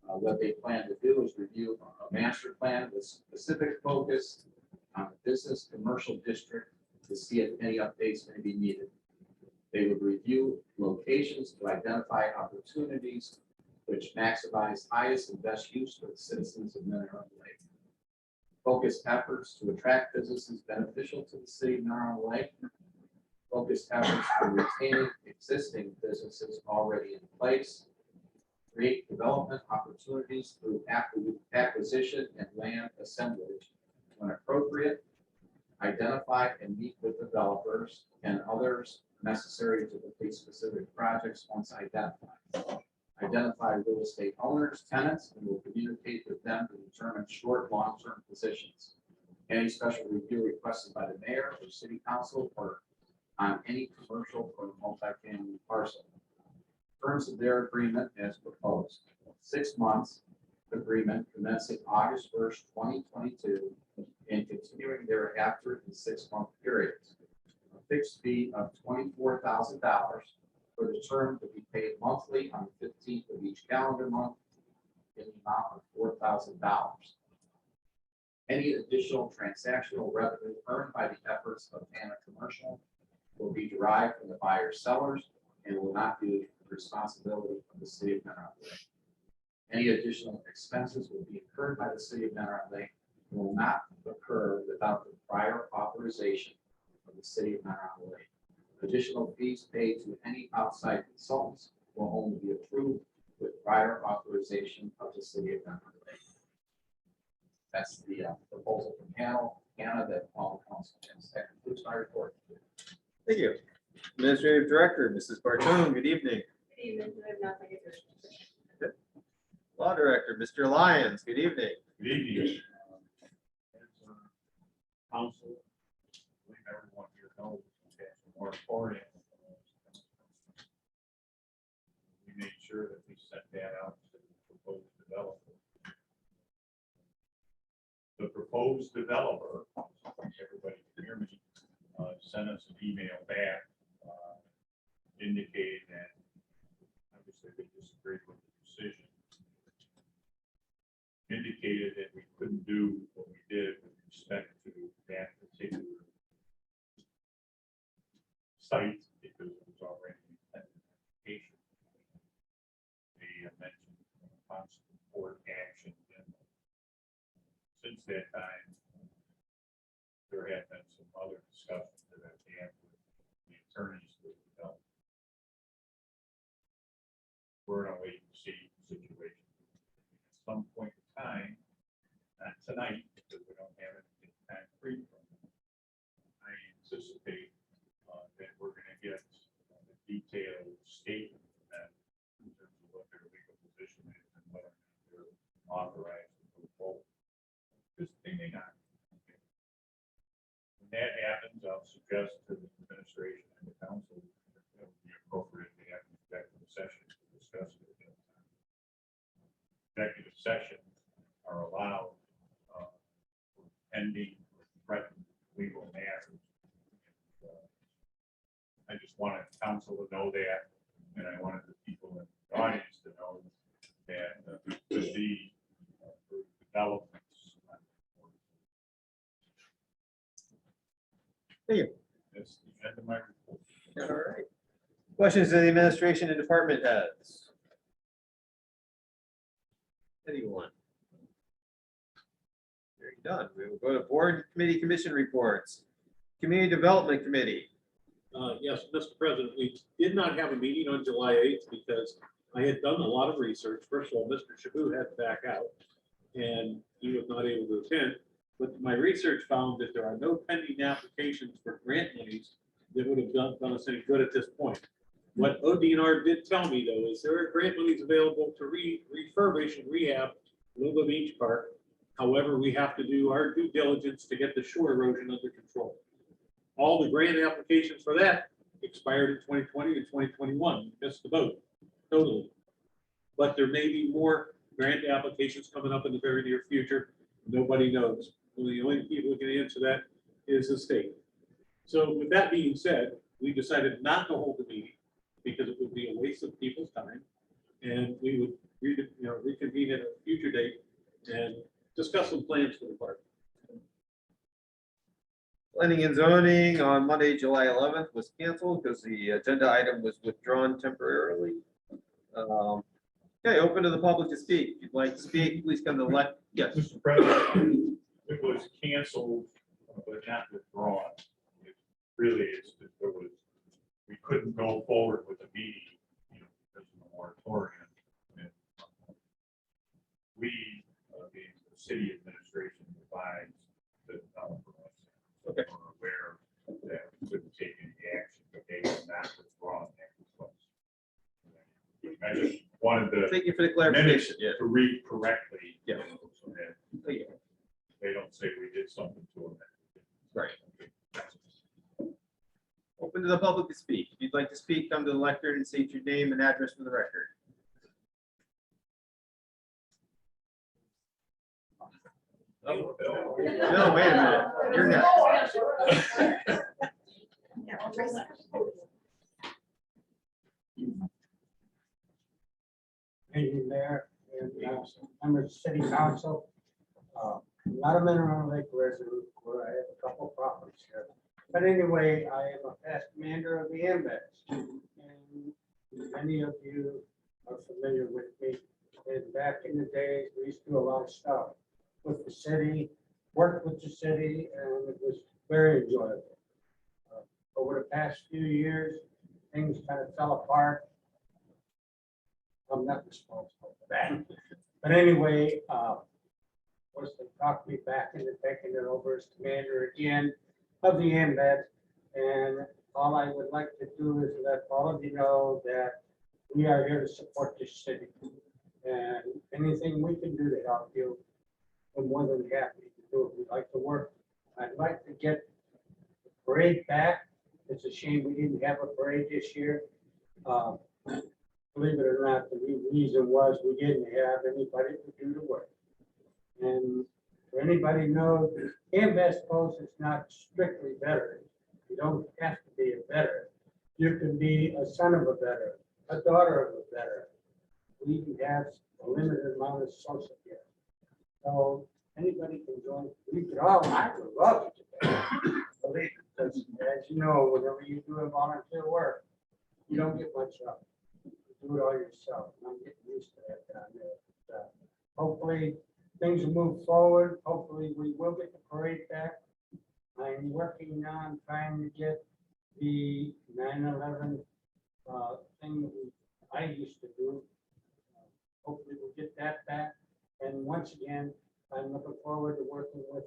What they plan to do is review a master plan with specific focus on the business commercial district to see if any updates may be needed. They would review locations to identify opportunities which maximize highest and best use for the citizens of Mineral Lake. Focus efforts to attract businesses beneficial to the city of Mineral Lake. Focus efforts to retain existing businesses already in place. Create development opportunities through acquisition and land assemblage when appropriate. Identify and meet with developers and others necessary to complete specific projects once identified. Identify real estate owners, tenants, and will communicate with them to determine short, long-term positions. Any special review requested by the mayor or city council or on any commercial or multifamily parcel. Terms of their agreement as proposed. 6 months agreement commencing August 1st, 2022, and continuing thereafter in 6-month periods. A fixed fee of $24,000 for the term to be paid monthly on the 15th of each calendar month in the amount of $4,000. Any additional transactional revenue earned by the efforts of Hannah Commercial will be derived from the buyer's sellers and will not be the responsibility of the city of Mineral Lake. Any additional expenses will be incurred by the city of Mineral Lake and will not occur without the prior authorization of the city of Mineral Lake. Additional fees paid to any outside consultants will only be approved with prior authorization of the city of Mineral Lake. That's the proposal from Hannah that all council has. That concludes my report. Thank you. Administrative Director, Mrs. Bartone, good evening. Good evening. I have nothing to do. Law Director, Mr. Lyons, good evening. Good evening. Council, I believe everyone here knows that the moratorium. We made sure that we sent that out to the proposed developer. The proposed developer, everybody can hear me, sent us an email back indicating that obviously they disagreed with the decision. Indicated that we couldn't do what we did with respect to that particular site because it was already an application. They mentioned constant court action. And since that time, there have been some other discussions that I've had with the attorneys that developed. We're in a wait and see situation. At some point in time, not tonight, because we don't have anything concrete from them, I anticipate that we're going to get a detailed statement from them in terms of what their legal position is and whether or not they're authorized to move forward. Because they may not. When that happens, I'll suggest to the administration and the council that it would be appropriate to have an executive session to discuss it. Executive sessions are allowed pending or threatened legal matters. I just wanted council to know that, and I wanted the people in the audience to know that the developments. Thank you. That's the end of my report. All right. Questions to the administration and department heads? Anyone? Very done. We will go to board, committee, commission reports. Community Development Committee. Yes, Mr. President, we did not have a meeting on July 8th because I had done a lot of research. First of all, Mr. Shabu had to back out and he was not able to attend. But my research found that there are no pending applications for grant monies that would have done us any good at this point. What ODNR did tell me though, is there are grant monies available to refurbish and rehab Lula Beach Park. However, we have to do our due diligence to get the shore erosion under control. All the grant applications for that expired in 2020 and 2021, missed the boat, totally. But there may be more grant applications coming up in the very near future. Nobody knows. The only people who can answer that is the state. So with that being said, we decided not to hold the meeting because it would be a waste of people's time. And we would reconvene at a future date and discuss some plans for the park. Planning and zoning on Monday, July 11th was canceled because the agenda item was withdrawn temporarily. Okay, open to the public to speak. If you'd like to speak, please come to the left. Yes. Mr. President, it was canceled, but not withdrawn. It really is that there was, we couldn't go forward with the meeting, because of the moratorium. And we, the city administration provides the developer. Okay. We're aware that we couldn't take any action, but they were not withdrawn that request. I just wanted to. Thank you for the clarification. Yeah. To read correctly. Yeah. So that they don't say we did something to them. Right. Open to the public to speak. If you'd like to speak, come to the lectern and state your name and address for the record. Oh. No, wait a minute. You're next. Thank you, Mayor, and members of City Council. Not a Mineral Lake resident, where I have a couple properties here. But anyway, I am a past commander of the ambulance. And many of you are familiar with me. And back in the days, we used to do a lot of stuff with the city, worked with the city, and it was very enjoyable. Over the past few years, things kind of fell apart. I'm not responsible for that. But anyway, was they talked me back into taking it over as commander again of the AMVET. And all I would like to do is let all of you know that we are here to support this city. And anything we can do to help you, we're more than happy to do it. We'd like to work. I'd like to get the parade back. It's a shame we didn't have a parade this year. Believe it or not, the reason was we didn't have anybody to do the work. And for anybody knows, AMVET Post is not strictly veteran. You don't have to be a veteran. You can be a son of a veteran, a daughter of a veteran. We can have a limited amount of social care. So anybody can join. We could all, I would love to. Believe it, because as you know, whenever you do a volunteer work, you don't get much help. You do it all yourself. And I'm getting used to that down there. But, hopefully things will move forward. Hopefully we will get the parade back. I'm working on trying to get the 9/11 thing that I used to do. Hopefully we'll get that back. And once again, I'm looking forward to working with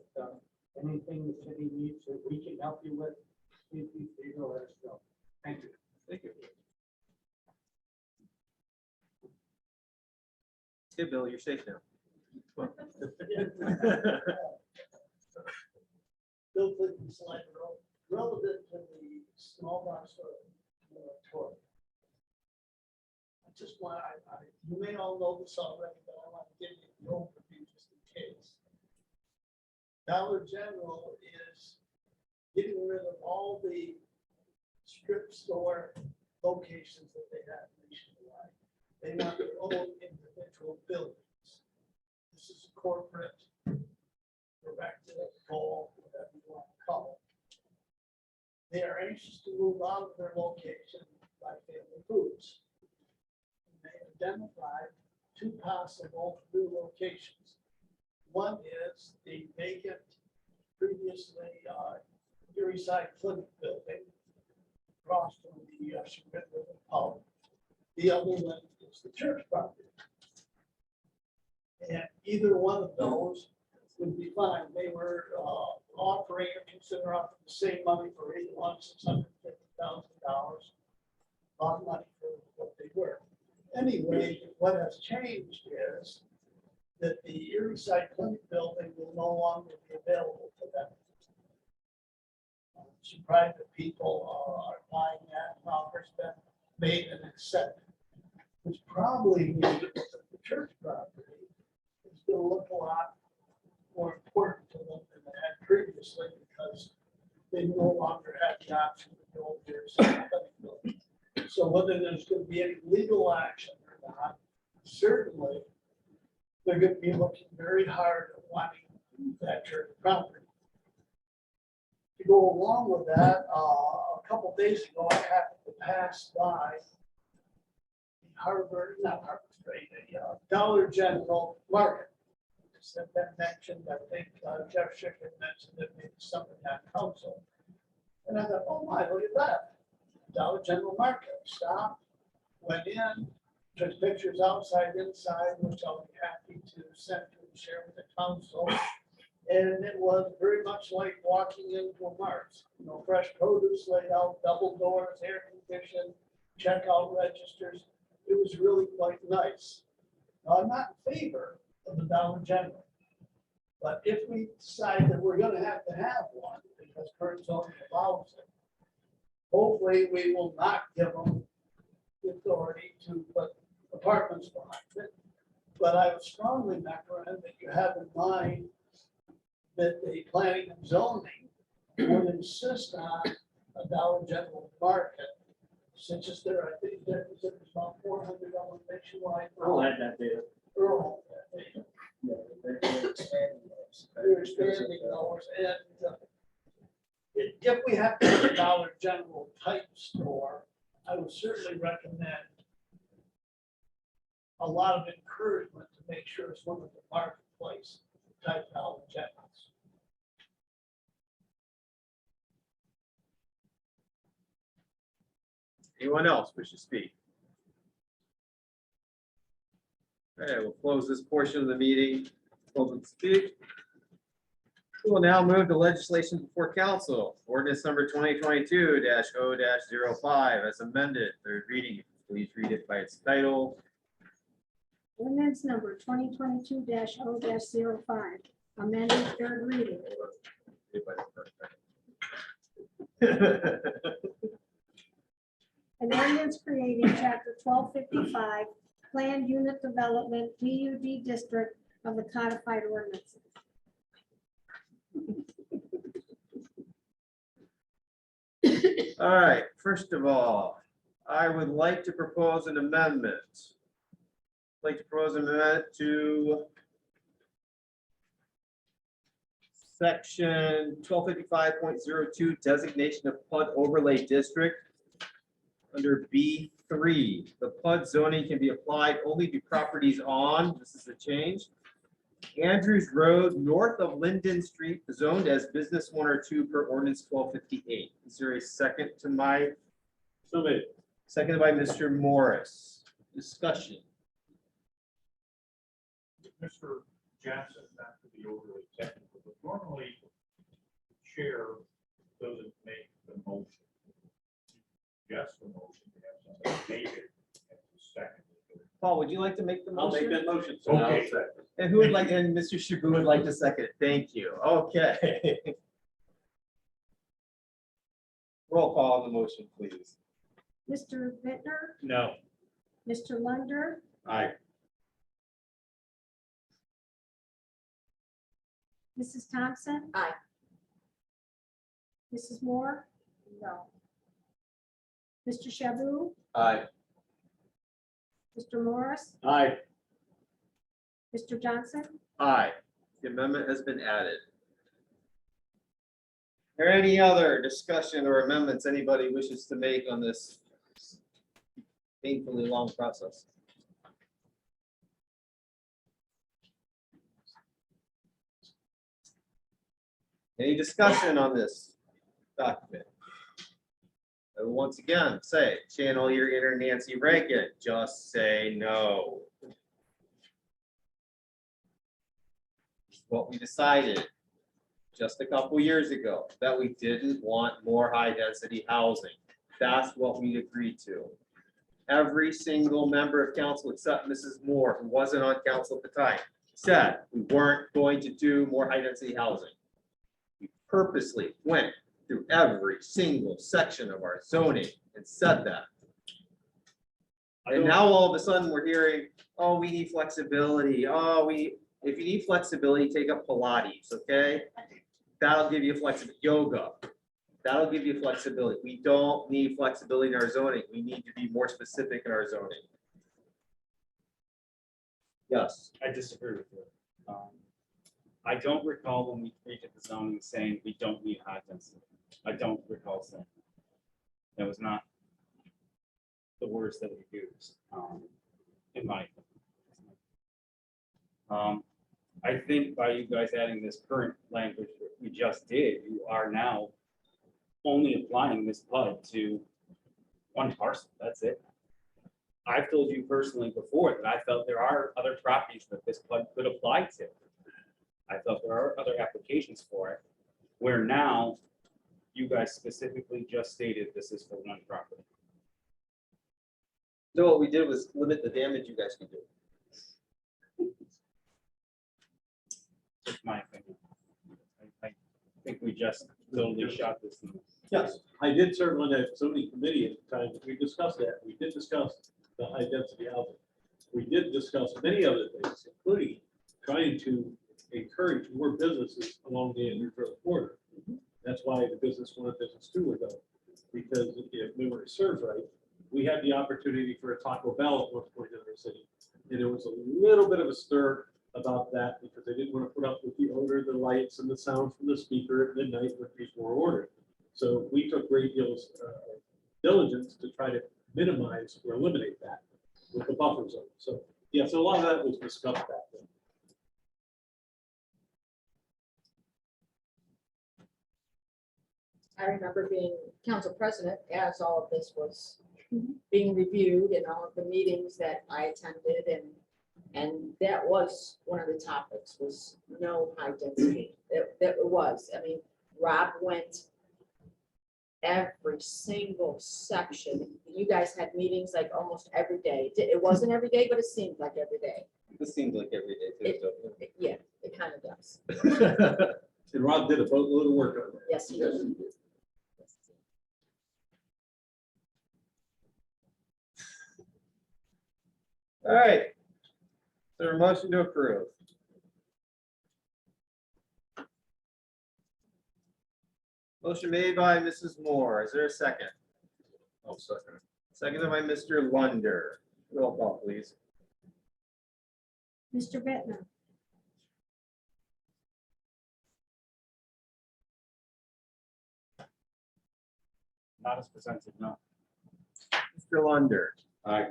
anything the city needs that we can help you with. Please feel free to let us know. Thank you. Thank you. Okay, Bill, you're safe now. Bill Clinton, Slide Road, relevant to the small box moratorium. I just want, you may all know this already, but I want to give you the overview just in case. Dollar General is getting rid of all the strip store locations that they have nationwide. They want their own individual buildings. This is a corporate, we're back to that goal, whatever you want to call it. They are anxious to move out of their location by Family Foods. And they identified two possible new locations. One is the vacant, previously Erie Side Clinic building across from the Chagrin River Pub. The other one is the church property. And either one of those would be fine. They were offering or considering offering the same money for either one, $650,000. a lot of money for what they were. Anyway, what has changed is that the Erie Side Clinic building will no longer be available to them. Some private people are buying that, and offers been made and accepted, which probably means that the church property is gonna look a lot more important to them than it had previously, because they no longer have the option to go there. So whether there's gonna be any legal action or not, certainly they're gonna be looking very hard at wanting that church property. To go along with that, a couple days ago, I happened to pass by not Harvard Street, the Dollar General Market. It's been mentioned, I think Jeff Schick had mentioned it, maybe somebody on council. And I thought, oh my, look at that. Dollar General Market. Stopped, went in, took pictures outside, inside, which I'll be happy to send to and share with the council. And it was very much like walking into a Mark's, you know, fresh produce laid out, double doors, air conditioned, checkout registers. It was really quite nice. Now, I'm not in favor of the Dollar General, but if we decide that we're going to have one, because current zoning allows it, hopefully we will not give them the authority to put apartments behind it. But I would strongly recommend that you have in mind that the planning and zoning would insist on a Dollar General Market, since it's there, I think there's about 400 on nationwide. I'll add that data. Earl, they're expanding those, and if we have to have a Dollar General type store, I would certainly recommend a lot of encouragement to make sure it's one of the marketplace type Dollar Generals. Anyone else wish to speak? Okay, we'll close this portion of the meeting. Public speak. We will now move to legislation before council. Ordinance number 2022-0-05 as amended. Third reading. Please read it by its title. Ordinance number 2022-0-05, amended third reading. An ordinance creating chapter 1255, planned unit development, PUD district of the codified ordinances. All right, first of all, I would like to propose an amendment. I'd like to propose an amendment to section 1255.02 designation of PUD overlay district. Under B3, the PUD zoning can be applied only to properties on, this is the change, Andrews Road north of Linden Street, zoned as business 1 or 2 per ordinance 1258. Is there a second to my? So made. Seconded by Mr. Morris. Discussion. Mr. Johnson, not to be overly technical, but normally the chair doesn't make the motion. Just the motion, to have somebody make it as a second. Paul, would you like to make the I'll motion? make that motion. Okay. And who would like, and Mr. Shaboo would like to second it. Thank you. Okay. Roll call on the motion, please. Mr. Bittner, No. Mr. Lunder, Aye. Mrs. Thompson. Aye. Mrs. Moore. No. Mr. Shaboo, Aye. Mr. Morris, Aye. Mr. Johnson. Aye. The amendment has been added. Is there any other discussion or amendments anybody wishes to make on this painfully long process? Any discussion on this document? I will once again say, channel your inner Nancy Reagan, just say no. What we decided just a couple years ago, that we didn't want more high density housing. That's what we agreed to. every single member of council except Mrs. Moore, who wasn't on council at the time, said we weren't going to do more high density housing. We purposely went through every single section of our zoning and said that. And now all of a sudden we're hearing, oh, we need flexibility. Oh, if you need flexibility, take up Pilates, okay? That'll give you flexibility. Yoga, that'll give you flexibility. We don't need flexibility in our zoning. We need to be more specific in our zoning. Yes. I disagree with you. I don't recall when we created the zoning saying we don't need high density. I don't recall saying that. That was not the words that we used, in my opinion. I think by you guys adding this current language that we just did, you are now only applying this PUD to one parcel. That's it. I've told you personally before that I felt there are other properties that this PUD could apply to. I felt there are other applications for it, where now you guys specifically just stated this is for one property. So what we did was limit the damage you guys could do. That's my opinion. I think we just totally shot this thing. Yes, I did serve on that zoning committee at the time. We discussed that. We did discuss the high density housing. We did discuss many other things, including trying to encourage more businesses along the Andrews Road corridor. That's why the business one and business two were done. Because if memory serves right, we had the opportunity for a Taco Bell at one point in our city. And there was a little bit of a stir about that because they didn't want to put up with the odor, the lights, and the sound from the speaker at midnight when people were ordering. So we took great deals of diligence to try to minimize or eliminate that with the buffer zone. So, yeah, so a lot of that was discussed back then. I remember being council president as all of this was being reviewed and all of the meetings that I attended, and that was one of the topics was no high density. That it was. I mean, Rob went every single section. You guys had meetings like almost every day. It wasn't every day, but it seemed like every day. This seems like every day too. Yeah, it kind of does. And Rob did a boatload of work on that. Yes, he did. All right. Is there a motion to approve? Motion made by Mrs. Moore. Is there a second? I'll second it. Seconded by Mr. Lunder. Roll call, please. Mr. Bittner, Not as presented, no. Mr. Lunder. Aye.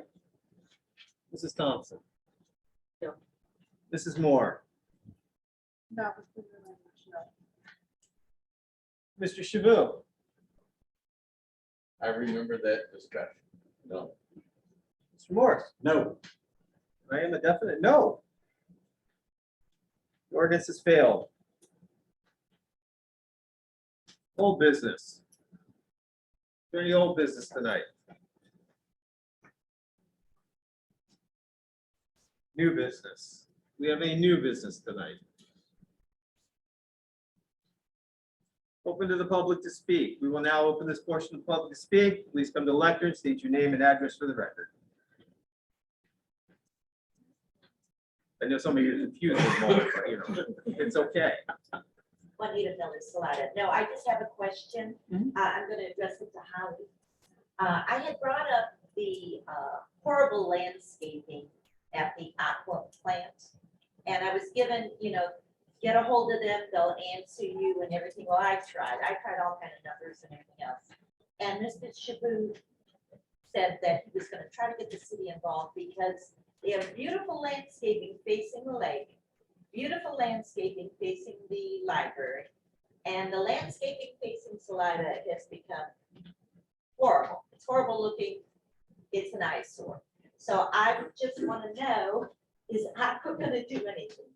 Mrs. Thompson. No. Mrs. Moore. That was the language, no. Mr. Shaboo. I remember that discussion. No. Mr. Morris. No. I am a definite no. The ordinance has failed. Old business. Is there any old business tonight? New business. We have any new business tonight? Open to the public to speak. We will now open this portion of the public to speak. Please come to the lectern, state your name and address for the record. I know some of you are confused, but, you know, it's okay. Juanita Miller Salada. No, I just have a question. I'm going to address it to Holly. I had brought up the horrible landscaping at the aqua plant. And I was given, get a hold of them, they'll answer you and everything. Well, I tried all kind of numbers and everything else. And Mr. Shaboo said that he was going to try to get the city involved because they have beautiful landscaping facing the lake, beautiful landscaping facing the library, and the landscaping facing Salida has become horrible. It's horrible looking. It's an eyesore. So I just want to know, is Aqua going to do anything?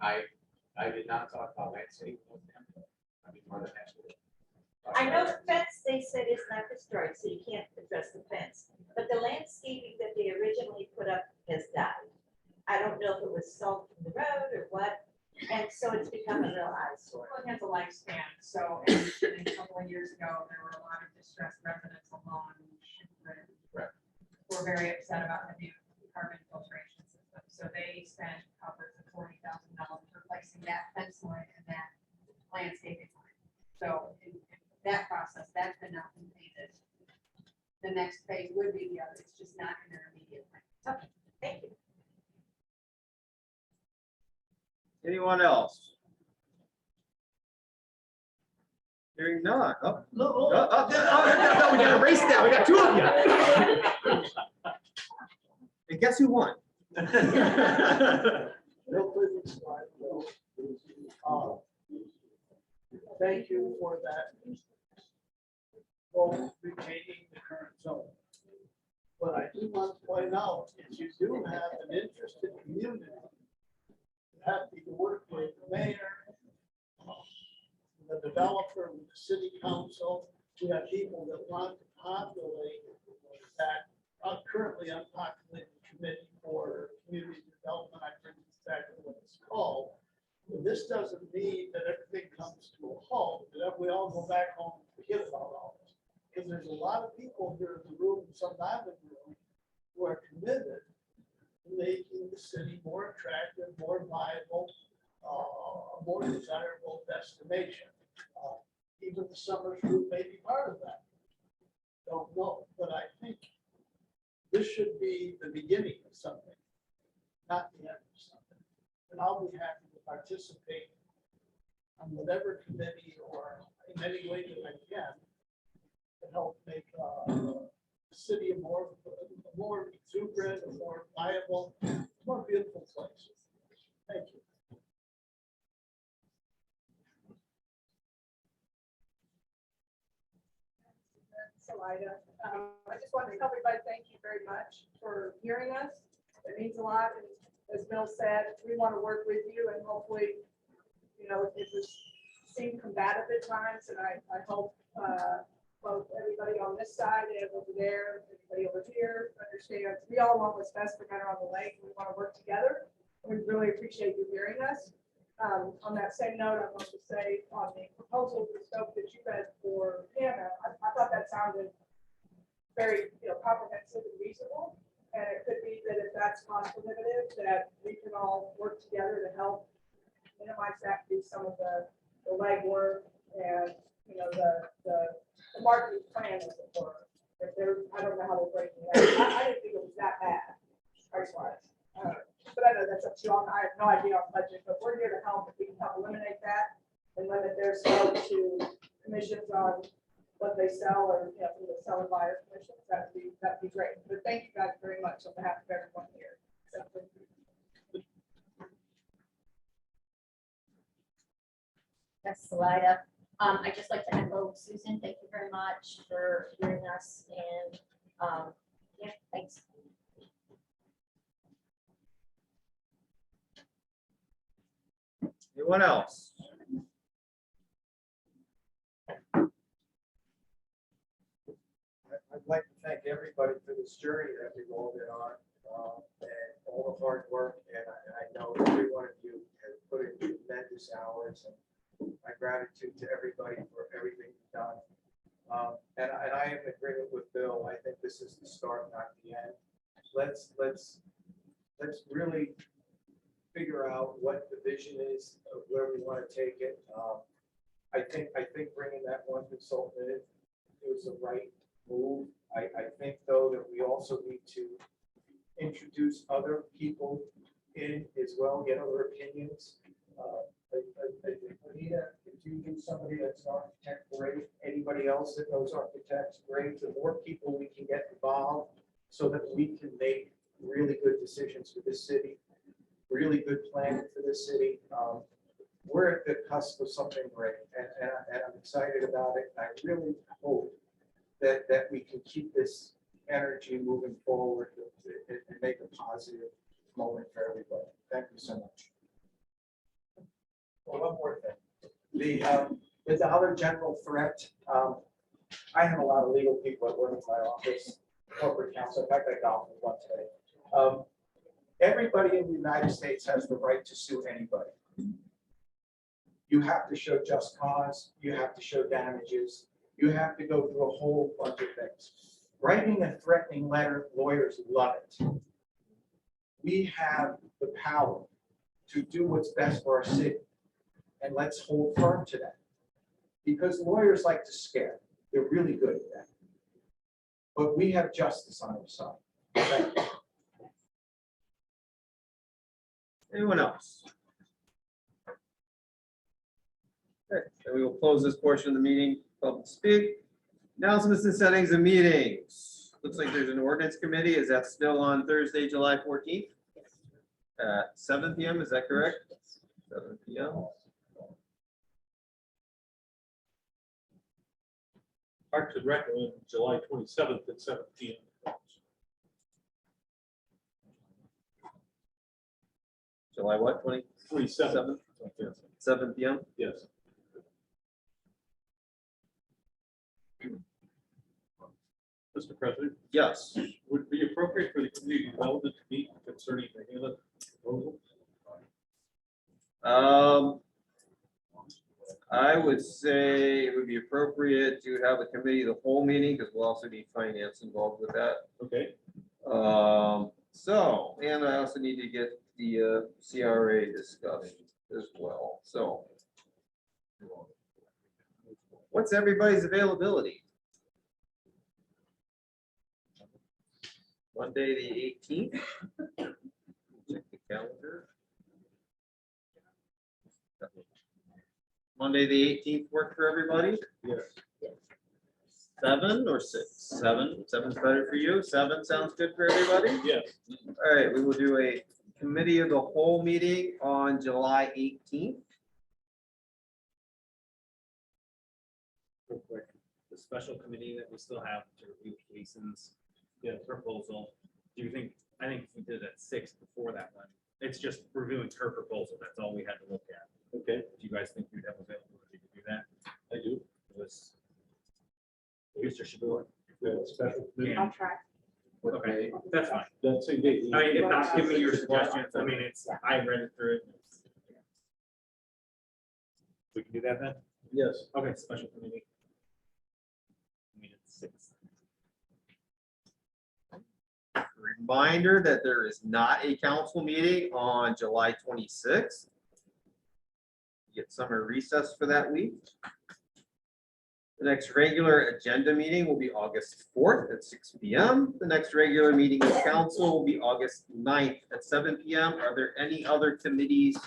I did not talk about landscape with them. I'd be more than happy I know the fence, they said is not destroyed, so you can't address the fence, but the landscaping that they originally put up has died. I don't know if it was sold from the road or what, and so it's become a real eyesore. Well, it has a lifespan, so and a couple of years ago, there were a lot of distressed residents along Sugar Right. who were very upset about the new carbon filtration system. So they spent upwards of $40,000 replacing that fence line and that landscaping line. So in that process, that's been now completed. The next phase would be the other, it's just not in their immediate plan. Okay, thank you. Anyone else? Hearing none. Oh, No, no, we gotta race now. We got two of you. And guess who won? Real quick, slide, Bill. Thank you for that. For retaining the current zone. But I do want to point out, if you do have an interested community, you have to work with the mayor, the developer, with the city council. We have people that want to populate that are currently unpopulated committee for community development. I think it's exactly what it's called. But this doesn't mean that everything comes to a halt, that we all go back home and forget about all this. Because there's a lot of people here in the room, some not in the room, who are committed to making the city more attractive, more viable, a more desirable destination. Even the Summers Group may be part of that. Don't know, but I think this should be the beginning of something, not the end of something. And I'll be happy to participate on whatever committee or in any way that I can to help make the city a more exuberant, a more viable, more beautiful place. Thank you. Salida. I just want to tell everybody, thank you very much for hearing us. It means a lot. And as Bill said, we want to work with you and hopefully, you know, it was seemed combative at times. And I hope both everybody on this side and over there, everybody over here understands we all want what's best for Mentor on the Lake. We want to work together. We really appreciate you hearing us. On that same note, I want to say on the proposal for scope that you read for Hannah, I thought that sounded very, comprehensive and reasonable. And it could be that if that's cost prohibitive, that we can all work together to help minimize that, do some of the legwork and, the marketing plan as it were. If there, I don't know how they're breaking it out. I didn't think it was that bad, price wise. But I know that's up to you all. I have no idea on budget, but we're here to help. If we can help eliminate that and limit their scope to commissions on what they sell or, the seller buyer commissions, that'd be great. But thank you guys very much on behalf of everyone here. That's Salida. I'd just like to echo Susan, thank you very much for hearing us and, yeah, thanks. Anyone else? I'd like to thank everybody for this journey that we've all been on, and all the hard work, and I know every one of you has put in tremendous hours, and my gratitude to everybody for everything you've done. And I am in agreement with Bill. I think this is the start, not the end. Let's really figure out what the vision is of where we want to take it. I think bringing that one consultant in was the right move. I think though that we also need to introduce other people in as well, get other opinions. I think Anita, if you get somebody that's an architect, great. Anybody else that knows architects, great. The more people we can get involved so that we can make really good decisions for this city, really good planning for this city. We're at the cusp of something great, and I'm excited about it. I really hope that we can keep this energy moving forward and make a positive moment for everybody. Thank you so much. Well, one more thing. the Dollar General threat, I have a lot of legal people that work in my office, corporate counsel, in fact, I golfed with one today. Everybody in the United States has the right to sue anybody. You have to show just cause, you have to show damages, you have to go through a whole bunch of things. Writing a threatening letter, lawyers love it. We have the power to do what's best for our city. And let's hold firm to that. Because lawyers like to scare. They're really good at that. But we have justice on our side. Thank you. Anyone else? Okay, then we will close this portion of the meeting. Public speak. Announcements and settings of meetings. Looks like there's an ordinance committee. Is that still on Thursday, July 14th? At 7 PM, is that correct? 7 PM. Parks and Rec on July 27th at 7 PM. July what, 27th? 7 PM? Yes. Mr. President, Yes. would it be appropriate for the community development to meet concerning the Hannah proposal? I would say it would be appropriate to have a committee of the whole meeting, because we'll also need finance involved with that. Okay. So, and I also need to get the CRA discussed as well, so. What's everybody's availability? Monday, the 18th. Check the calendar. Monday, the 18th work for everybody? Yes. 7 or 6? 7, 7's better for you? 7 sounds good for everybody? Yes. All right, we will do a committee of the whole meeting on July 18th. Real quick, the special committee that we still have to review Jason's proposal, do you think, I think if we did it at 6 before that one, it's just reviewing her proposal, that's all we had to look at. Okay. Do you guys think you'd have availability to do that? I do. It was Mr. Shabur. Special committee. I'll try. Okay, that's fine. That same date. I mean, if not, give me your suggestions, I mean, it's, I read it through it. We can do that then? Yes. Okay, special committee. Meet at 6. Reminder that there is not a council meeting on July 26th. Get summer recess for that week. The next regular agenda meeting will be August 4th at 6 PM. The next regular meeting of council will be August 9th at 7 PM. Are there any other committees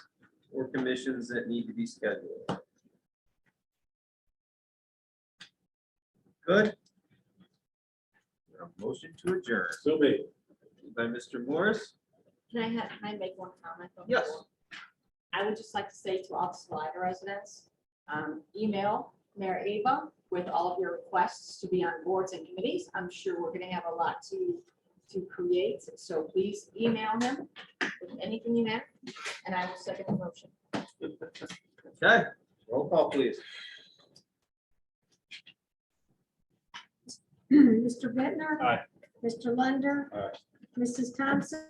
or commissions that need to be scheduled? Good. A motion to adjourn. So made. By Mr. Morris. Can I make one comment? on Yes. that? I would just like to say to all the Salida residents, email Mayor Ava with all of your requests to be on boards and committees. I'm sure we're gonna have a lot to create, so please email him with anything you have, and I will second the motion. Okay, roll call, please. Mr. Bittner, Aye. Mr. Lunder. Aye. Mrs. Thompson.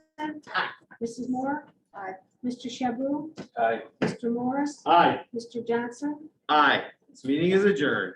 Mrs. Moore. Mr. Shaboo. Aye. Mr. Morris. Aye. Mr. Johnson. Aye, this meeting is adjourned.